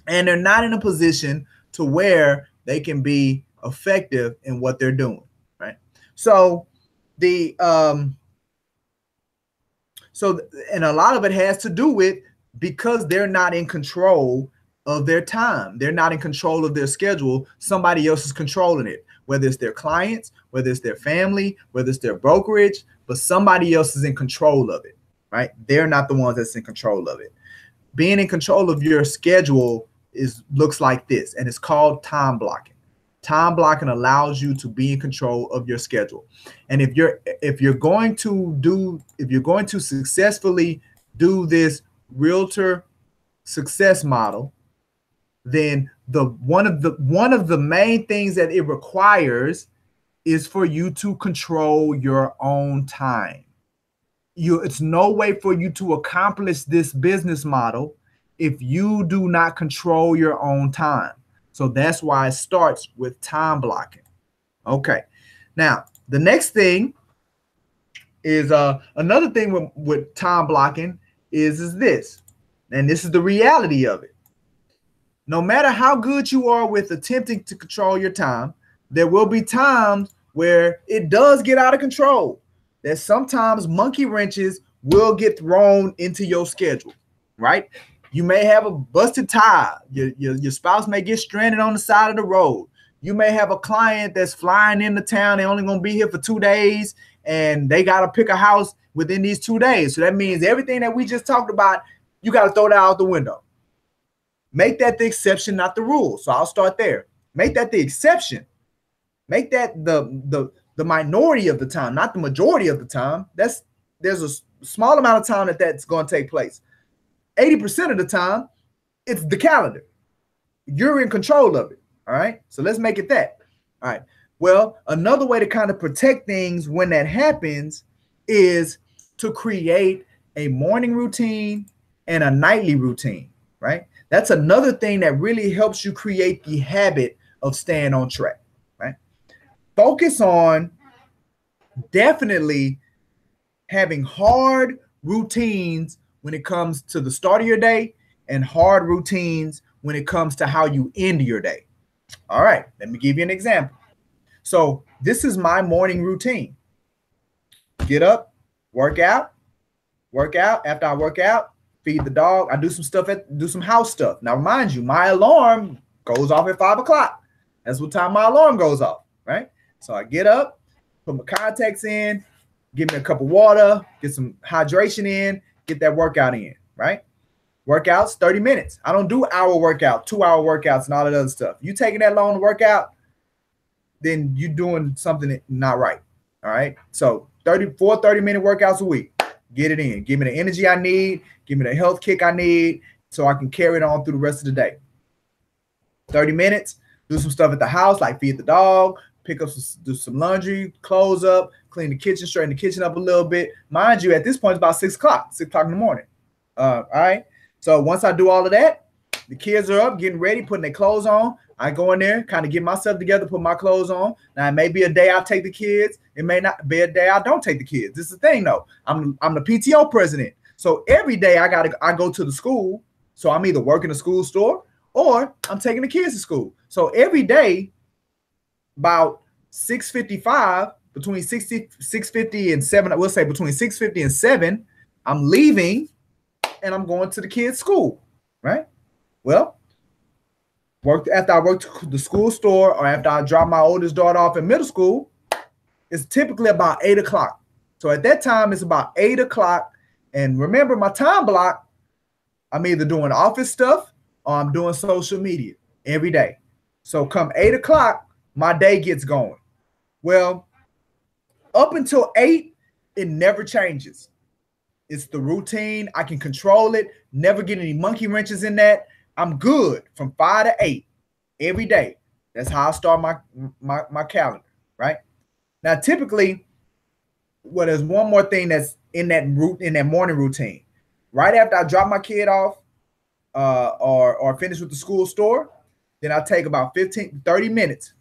And they're not in a position to where they can be effective in what they're doing, right? So and a lot of it has to do with because they're not in control of their time. They're not in control of their schedule. Somebody else is controlling it, whether it's their clients, whether it's their family, whether it's their brokerage, but somebody else is in control of it, right? They're not the ones that's in control of it. Being in control of your schedule looks like this, and it's called time blocking. Time blocking allows you to be in control of your schedule. And if you're going to successfully do this realtor success model, then one of the main things that it requires is for you to control your own time. It's no way for you to accomplish this business model if you do not control your own time. So that's why it starts with time blocking. Okay. Now, the next thing is another thing with time blocking is this. And this is the reality of it. No matter how good you are with attempting to control your time, there will be times where it does get out of control. That sometimes monkey wrenches will get thrown into your schedule, right? You may have a busted tire. Your spouse may get stranded on the side of the road. You may have a client that's flying into town. They're only going to be here for 2 days, and they got to pick a house within these 2 days. So that means everything that we just talked about, you got to throw that out the window. Make that the exception, not the rule. So I'll start there. Make that the exception. Make that the minority of the time, not the majority of the time. There's a small amount of time that's going to take place. 80% of the time, it's the calendar. You're in control of it. All right. So let's make it that. All right. Well, another way to kind of protect things when that happens is to create a morning routine and a nightly routine. Right. That's another thing that really helps you create the habit of staying on track. Right. Focus on definitely having hard routines when it comes to the start of your day and hard routines when it comes to how you end your day. All right, let me give you an example. So this is my morning routine. Get up, work out. After I work out, feed the dog. I do some house stuff. Now, mind you, my alarm goes off at 5 o'clock. That's what time my alarm goes off, right? So I get up, put my contacts in, give me a cup of water, get some hydration in, get that workout in, right? Workouts, 30 minutes. I don't do hour workout, 2-hour workouts and all that other stuff. You taking that long to work out, then you're doing something not right, all right? So 30-minute workouts a week. Get it in. Give me the energy I need. Give me the health kick I need so I can carry it on through the rest of the day. 30 minutes, do some stuff at the house like feed the dog, pick up do some laundry, close up, clean the kitchen, straighten the kitchen up a little bit. Mind you, at this point, it's about 6 o'clock in the morning. All right. So once I do all of that, the kids are up, getting ready, putting their clothes on. I go in there, kind of get myself together, put my clothes on. Now, it may be a day I take the kids. It may not be a day I don't take the kids. This is the thing, though. I'm the PTO president. So every day I go to the school. So I'm either working the school store or I'm taking the kids to school. So every day, about 6:55, between 6:50 and 7, we'll say between 6:50 and 7, I'm leaving and I'm going to the kids' school, right? Well, after I work to the school store or after I drop my oldest daughter off in middle school, it's typically about 8 o'clock. So at that time, it's about 8 o'clock. And remember, my time block, I'm either doing office stuff or I'm doing social media every day. So come 8 o'clock, my day gets going. Well, up until 8, it never changes. It's the routine. I can control it. Never get any monkey wrenches in that. I'm good from 5 to 8 every day. That's how I start my calendar, right? Now, typically, well, there's one more thing that's in that morning routine. Right after I drop my kid off, or finish with the school store, then I take about 30 minutes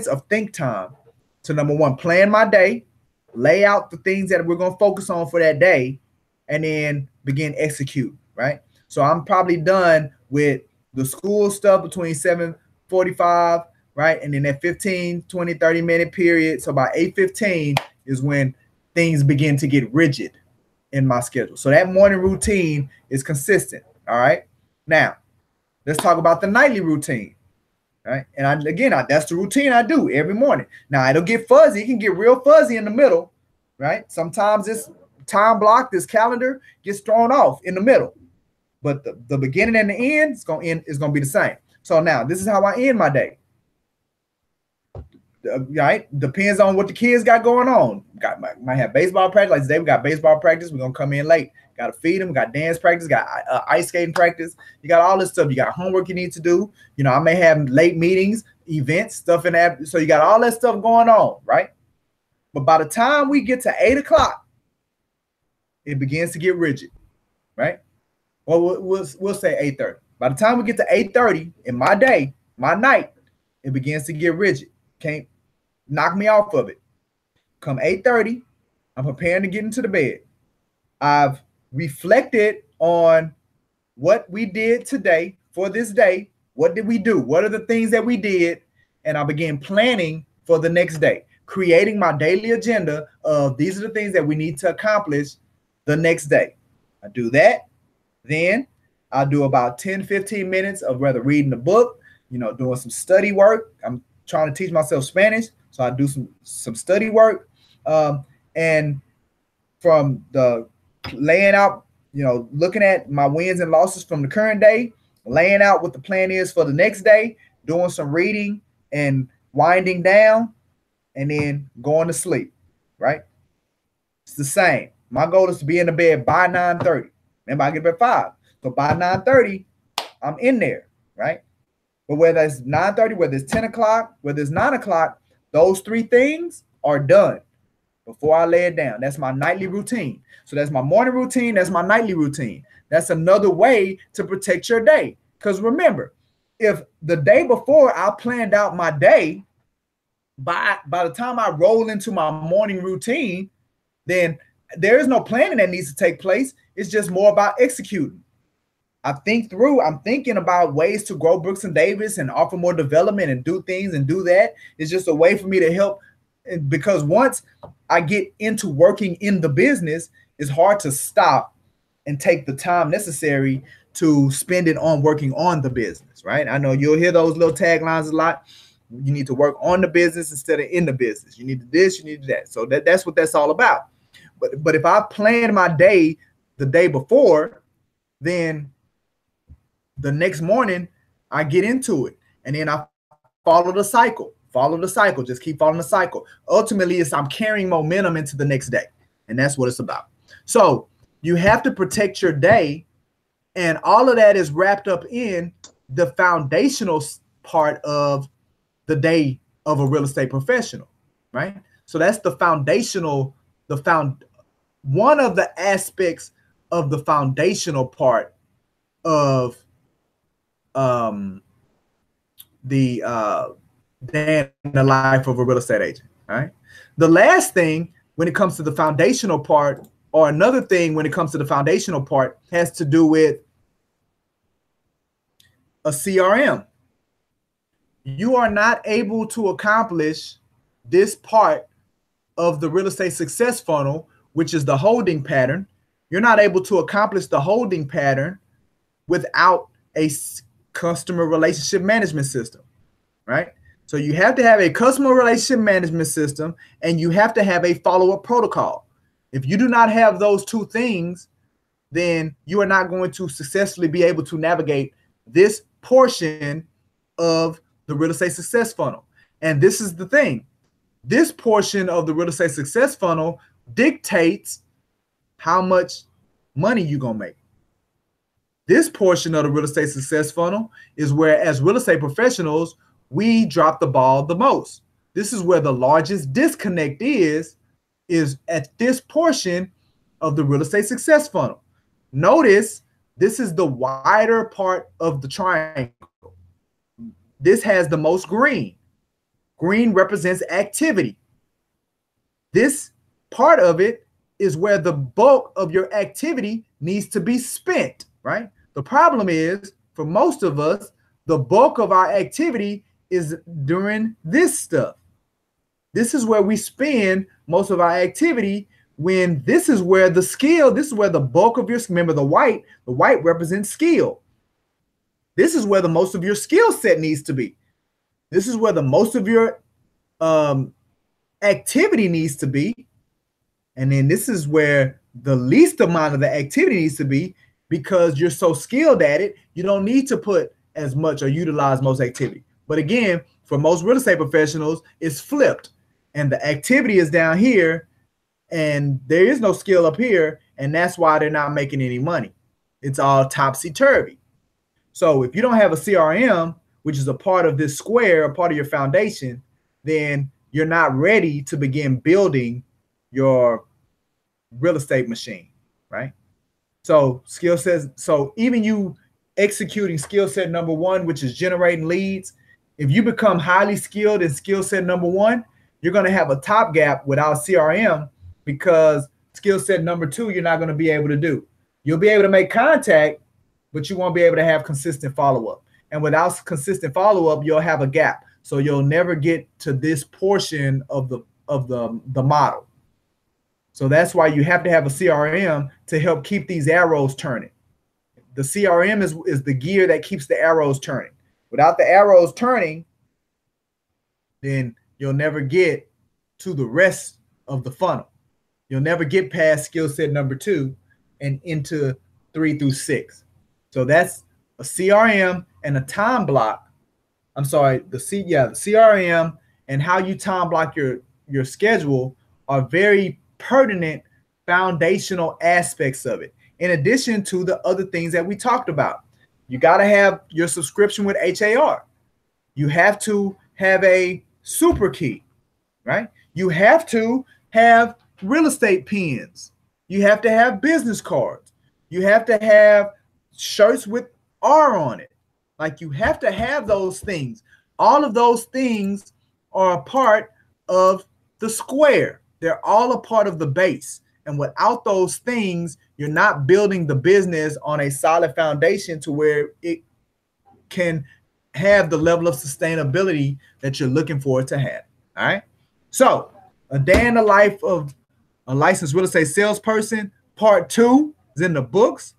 of think time to, number one, plan my day, lay out the things that we're going to focus on for that day, and then begin execute, right? So I'm probably done with the school stuff between 7:45, right? And then that 15, 20, 30-minute period. So by 8:15 is when things begin to get rigid in my schedule. So that morning routine is consistent, all right? Now, let's talk about the nightly routine, right? And that's the routine I do every morning. Now, it'll get fuzzy. It can get real fuzzy in the middle, right? Sometimes this time block, this calendar gets thrown off in the middle. But the beginning and the end is going to be the same. So now, this is how I end my day. Right? Depends on what the kids got going on. Might have baseball practice. Like today, we got baseball practice. We're going to come in late. Got to feed them. We got dance practice. Got ice skating practice. You got all this stuff. You got homework you need to do. You know, I may have late meetings, events, stuff in that. So you got all that stuff going on, right? But by the time we get to 8 o'clock, it begins to get rigid, right? Well, we'll say 8:30. By the time we get to 8:30 in my day, my night, it begins to get rigid. Can't knock me off of it. Come 8:30, I'm preparing to get into the bed. I've reflected on what we did today for this day. What did we do? What are the things that we did? And I begin planning for the next day, creating my daily agenda of these are the things that we need to accomplish the next day. I do that. Then I'll do about 10, 15 minutes of rather reading a book, doing some study work. I'm trying to teach myself Spanish, so I do some study work. And from the laying out, looking at my wins and losses from the current day, laying out what the plan is for the next day, doing some reading and winding down, and then going to sleep, right? It's the same. My goal is to be in the bed by 9:30. Remember, I get up at 5. So by 9:30, I'm in there, right? But whether it's 9:30, whether it's 10 o'clock, whether it's 9 o'clock, those 3 things are done before I lay it down. That's my nightly routine. So that's my morning routine. That's my nightly routine. That's another way to protect your day. Because remember, if the day before I planned out my day, by the time I roll into my morning routine, then there is no planning that needs to take place. It's just more about executing. I'm thinking about ways to grow Brooks and Davis and offer more development and do things and do that. It's just a way for me to help, because once I get into working in the business, it's hard to stop and take the time necessary to spend it on working on the business, right? I know you'll hear those little taglines a lot. You need to work on the business instead of in the business. You need to this, you need to that. So that's what that's all about. But if I plan my day the day before, then the next morning I get into it, and then I follow the cycle. Just keep following the cycle. Ultimately, I'm carrying momentum into the next day, and that's what it's about. So you have to protect your day, and all of that is wrapped up in the foundational part of the day of a real estate professional, right? So that's the foundational, one of the aspects of the foundational part of the life of a real estate agent. All right. The last thing when it comes to the foundational part, or another thing when it comes to the foundational part, has to do with a CRM. You are not able to accomplish this part of the real estate success funnel, which is the holding pattern. You're not able to accomplish the holding pattern without a customer relationship management system, right? So you have to have a customer relationship management system, and you have to have a follow-up protocol. If you do not have those 2 things, then you are not going to successfully be able to navigate this portion of the real estate success funnel. And this is the thing. This portion of the real estate success funnel dictates how much money you're going to make. This portion of the real estate success funnel is where, as real estate professionals, we drop the ball the most. This is where the largest disconnect is at this portion of the real estate success funnel. Notice this is the wider part of the triangle. This has the most green. Green represents activity. This part of it is where the bulk of your activity needs to be spent, right? The problem is, for most of us, the bulk of our activity is during this stuff. This is where we spend most of our activity, when this is where the skill, this is where the bulk of your, remember the white represents skill. This is where the most of your skill set needs to be. This is where the most of your activity needs to be. And then this is where the least amount of the activity needs to be, because you're so skilled at it, you don't need to put as much or utilize most activity. But again, for most real estate professionals, it's flipped. And the activity is down here, and there is no skill up here, and that's why they're not making any money. It's all topsy-turvy. So if you don't have a CRM, which is a part of this square, a part of your foundation, then you're not ready to begin building your real estate machine, right? So skill sets, so even you executing skill set number one, which is generating leads, if you become highly skilled in skill set number one, you're going to have a top gap without CRM, because skill set number two, you're not going to be able to do. You'll be able to make contact, but you won't be able to have consistent follow-up. And without consistent follow-up, you'll have a gap. So you'll never get to this portion of the model. So that's why you have to have a CRM to help keep these arrows turning. The CRM is the gear that keeps the arrows turning. Without the arrows turning, then you'll never get to the rest of the funnel. You'll never get past skill set number two and into 3 through 6. So that's a CRM and a time block. I'm sorry, the CRM and how you time block your schedule are very pertinent foundational aspects of it, in addition to the other things that we talked about. You got to have your subscription with HAR. You have to have a super key, right? You have to have real estate pins. You have to have business cards. You have to have shirts with R on it. Like, you have to have those things. All of those things are a part of the square. They're all a part of the base. And without those things, you're not building the business on a solid foundation to where it can have the level of sustainability that you're looking for it to have. All right. So, a day in the life of a licensed real estate salesperson, part 2 is in the books.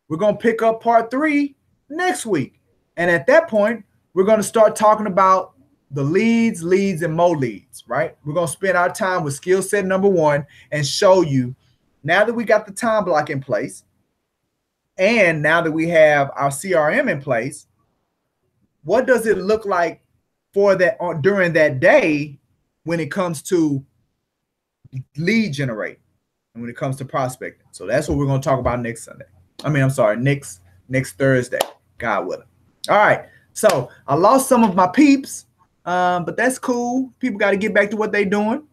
We're going to pick up part 3 next week. And at that point, we're going to start talking about the leads, and more leads, right? We're going to spend our time with skill set number 1 and show you, now that we got the time block in place, and now that we have our CRM in place, what does it look like for that during that day when it comes to lead generate and when it comes to prospecting? So that's what we're going to talk about next Sunday. Next Thursday, God willing. All right. So I lost some of my peeps, but that's cool. People got to get back to what they're doing.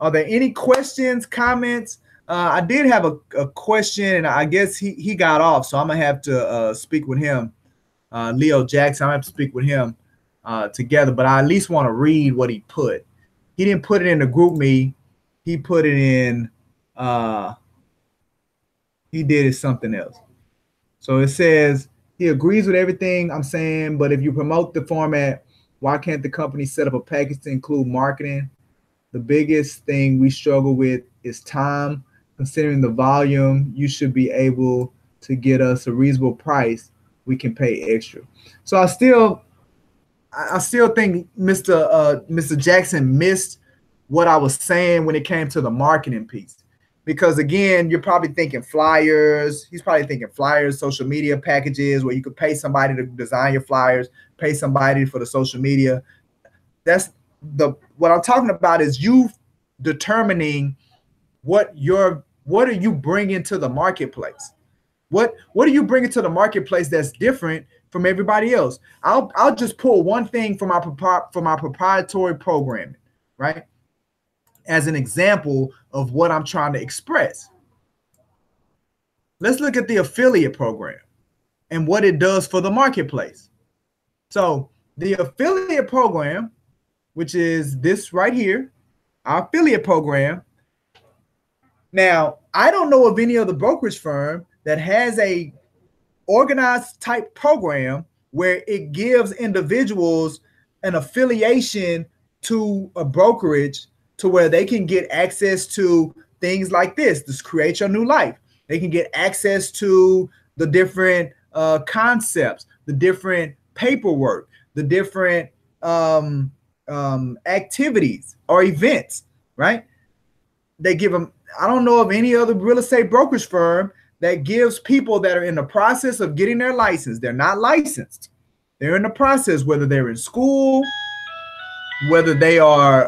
Are there any questions, comments? I did have a question, and I guess he got off, so I'm going to have to speak with him. Leo Jackson, I'm going to have to speak with him together, but I at least want to read what he put. He didn't put it in the group me. He put it in, he did it something else. So it says, he agrees with everything I'm saying, but if you promote the format, why can't the company set up a package to include marketing? The biggest thing we struggle with is time. Considering the volume, you should be able to get us a reasonable price. We can pay extra. So I still think Mr. Jackson missed what I was saying when it came to the marketing piece. Because again, you're probably thinking flyers. He's probably thinking flyers, social media packages where you could pay somebody to design your flyers, pay somebody for the social media. That's what I'm talking about is you determining what are you bringing to the marketplace. What are you bringing to the marketplace that's different from everybody else? I'll just pull one thing from my proprietary programming, right? As an example of what I'm trying to express. Let's look at the affiliate program and what it does for the marketplace. So the affiliate program, which is this right here, our affiliate program. Now, I don't know of any other brokerage firm that has a organized type program where it gives individuals an affiliation to a brokerage to where they can get access to things like this Create Your New Life. They can get access to the different concepts, the different paperwork, the different activities or events, right? They give them, I don't know of any other real estate brokerage firm that gives people that are in the process of getting their license. They're not licensed. They're in the process, whether they're in school, whether they are,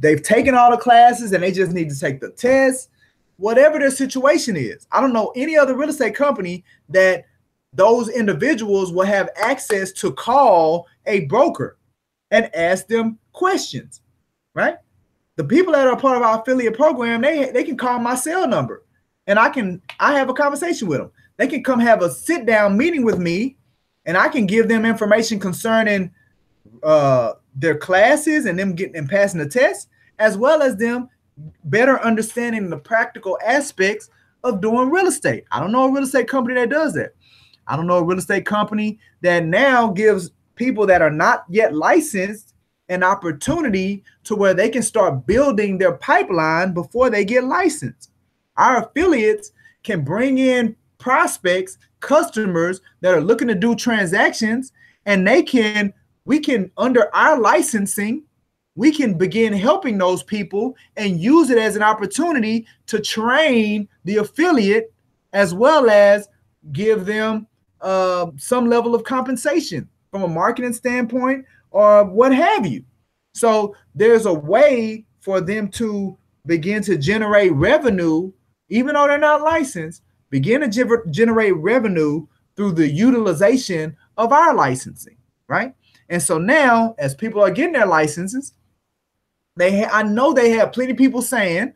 they've taken all the classes and they just need to take the test, whatever their situation is. I don't know any other real estate company that those individuals will have access to call a broker and ask them questions, right? The people that are part of our affiliate program, they can call my cell number and I have a conversation with them. They can come have a sit down meeting with me and I can give them information concerning their classes and them getting and passing the test, as well as them better understanding the practical aspects of doing real estate. I don't know a real estate company that does that. I don't know a real estate company that now gives people that are not yet licensed an opportunity to where they can start building their pipeline before they get licensed. Our affiliates can bring in prospects, customers that are looking to do transactions, and we can, under our licensing, we can begin helping those people and use it as an opportunity to train the affiliate as well as give them some level of compensation from a marketing standpoint or what have you. So there's a way for them to begin to generate revenue, even though they're not licensed, begin to generate revenue through the utilization of our licensing, right? And so now, as people are getting their licenses, I know they have plenty of people saying,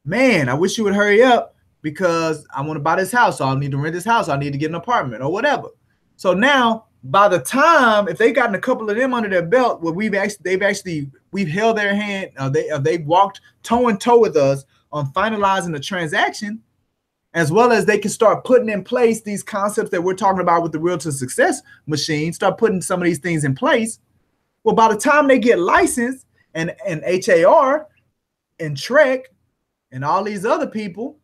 man, I wish you would hurry up because I want to buy this house. So I'll need to rent this house. I need to get an apartment or whatever. So now, by the time, if they gotten a couple of them under their belt, where we've held their hand, they've walked toe and toe with us on finalizing the transaction, as well as they can start putting in place these concepts that we're talking about with the Realtor Success Machine, start putting some of these things in place. Well, by the time they get licensed and HAR and Trek and all these other people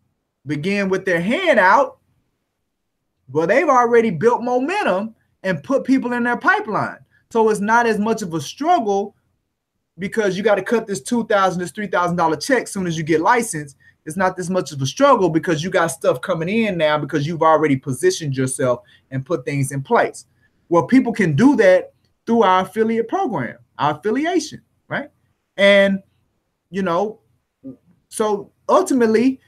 begin with their hand out, well, they've already built momentum and put people in their pipeline. So it's not as much of a struggle because you got to cut this $2,000, this $3,000 check as soon as you get licensed. It's not this much of a struggle because you got stuff coming in now because you've already positioned yourself and put things in place. Well, people can do that through our affiliate program, our affiliation, right? And, so ultimately,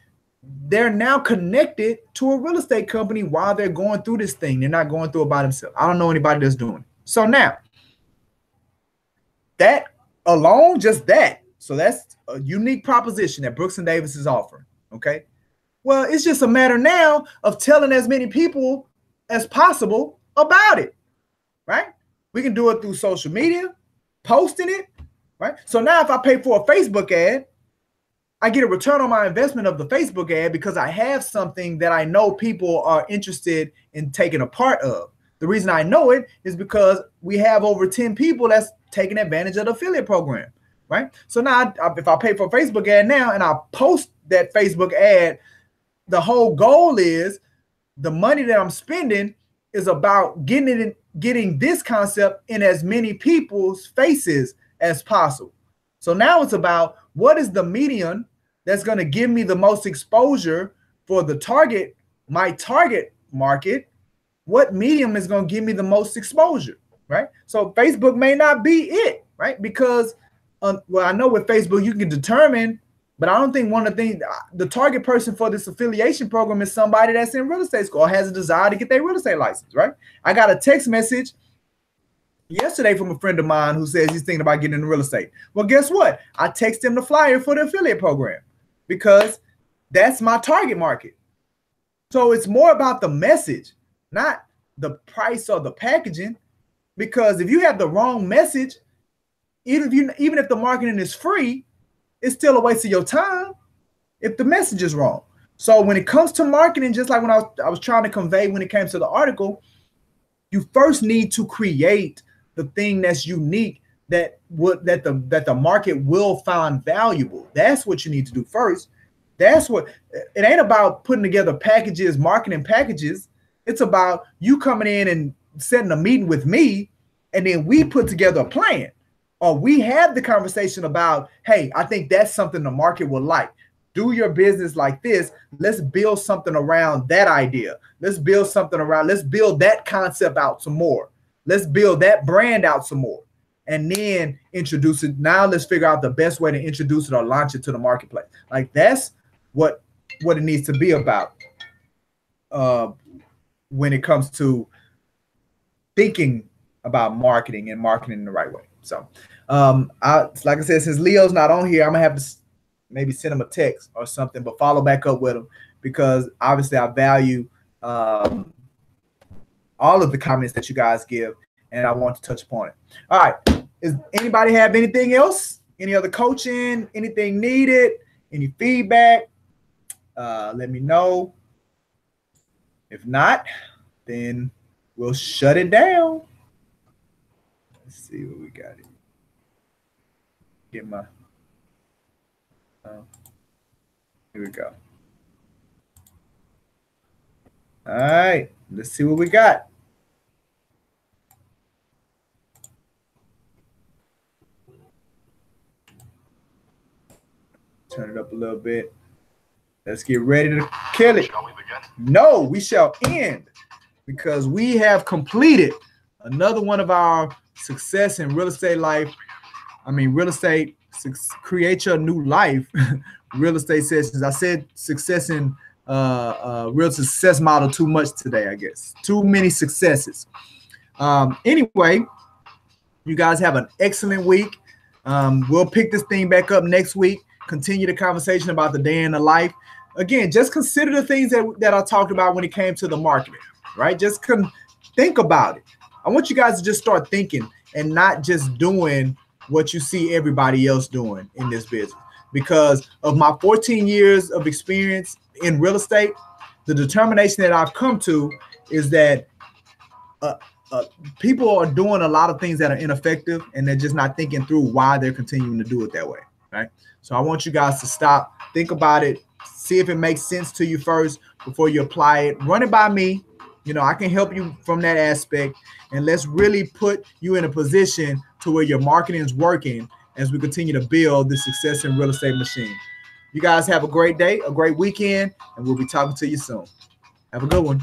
they're now connected to a real estate company while they're going through this thing. They're not going through it by themselves. I don't know anybody that's doing it. So now, that alone, just that. So that's a unique proposition that Brooks and Davis is offering, okay? Well, it's just a matter now of telling as many people as possible about it, right? We can do it through social media, posting it, right? So now if I pay for a Facebook ad, I get a return on my investment of the Facebook ad because I have something that I know people are interested in taking a part of. The reason I know it is because we have over 10 people that's taking advantage of the affiliate program, right? So now if I pay for a Facebook ad now and I post that Facebook ad, the whole goal is the money that I'm spending is about getting this concept in as many people's faces as possible. So now it's about what is the median that's going to give me the most exposure for my target market. What medium is going to give me the most exposure, right? So Facebook may not be it, right? Because, I know with Facebook, you can determine But I don't think one of the things, the target person for this affiliation program is somebody that's in real estate school or has a desire to get their real estate license, right? I got a text message yesterday from a friend of mine who says he's thinking about getting into real estate. Well, guess what? I text him the flyer for the affiliate program because that's my target market. So it's more about the message, not the price or the packaging. Because if you have the wrong message, even if the marketing is free, it's still a waste of your time if the message is wrong. So when it comes to marketing, just like when I was trying to convey when it came to the article, you first need to create the thing that's unique that the market will find valuable. That's what you need to do first. That's what it ain't about putting together packages, marketing packages. It's about you coming in and setting a meeting with me, and then we put together a plan, or we have the conversation about, hey, I think that's something the market will like. Do your business like this. Let's build something around that idea. Let's build something around, let's build that concept out some more. Let's build that brand out some more, and then introduce it. Now let's figure out the best way to introduce it or launch it to the marketplace. Like that's what it needs to be about when it comes to thinking about marketing and marketing in the right way. So like I said, since Leo's not on here, I'm gonna have to maybe send him a text or something, but follow back up with him, because obviously I value all of the comments that you guys give, and I want to touch upon it. All right, is anybody have anything else? Any other coaching? Anything needed? Any feedback? Let me know. If not, then we'll shut it down. Let's see what we got here. Get my here we go. All right, let's see what we got. Turn it up a little bit. Let's get ready to kill it. Shall we begin? No, we shall end, because we have completed another one of our success in real estate life. Real estate, create your new life. Real estate sessions. I said success in real success model too much today, I guess. Too many successes. Anyway, you guys have an excellent week. We'll pick this thing back up next week. Continue the conversation about the day in the life. Again, just consider the things that I talked about when it came to the marketing, right? Just think about it. I want you guys to just start thinking and not just doing what you see everybody else doing in this business. Because of my 14 years of experience in real estate, the determination that I've come to is that people are doing a lot of things that are ineffective, and they're just not thinking through why they're continuing to do it that way, right? So I want you guys to stop, think about it, see if it makes sense to you first before you apply it. Run it by me. I can help you from that aspect, and let's really put you in a position to where your marketing is working as we continue to build the success in real estate machine. You guys have a great day, a great weekend, and we'll be talking to you soon. Have a good one.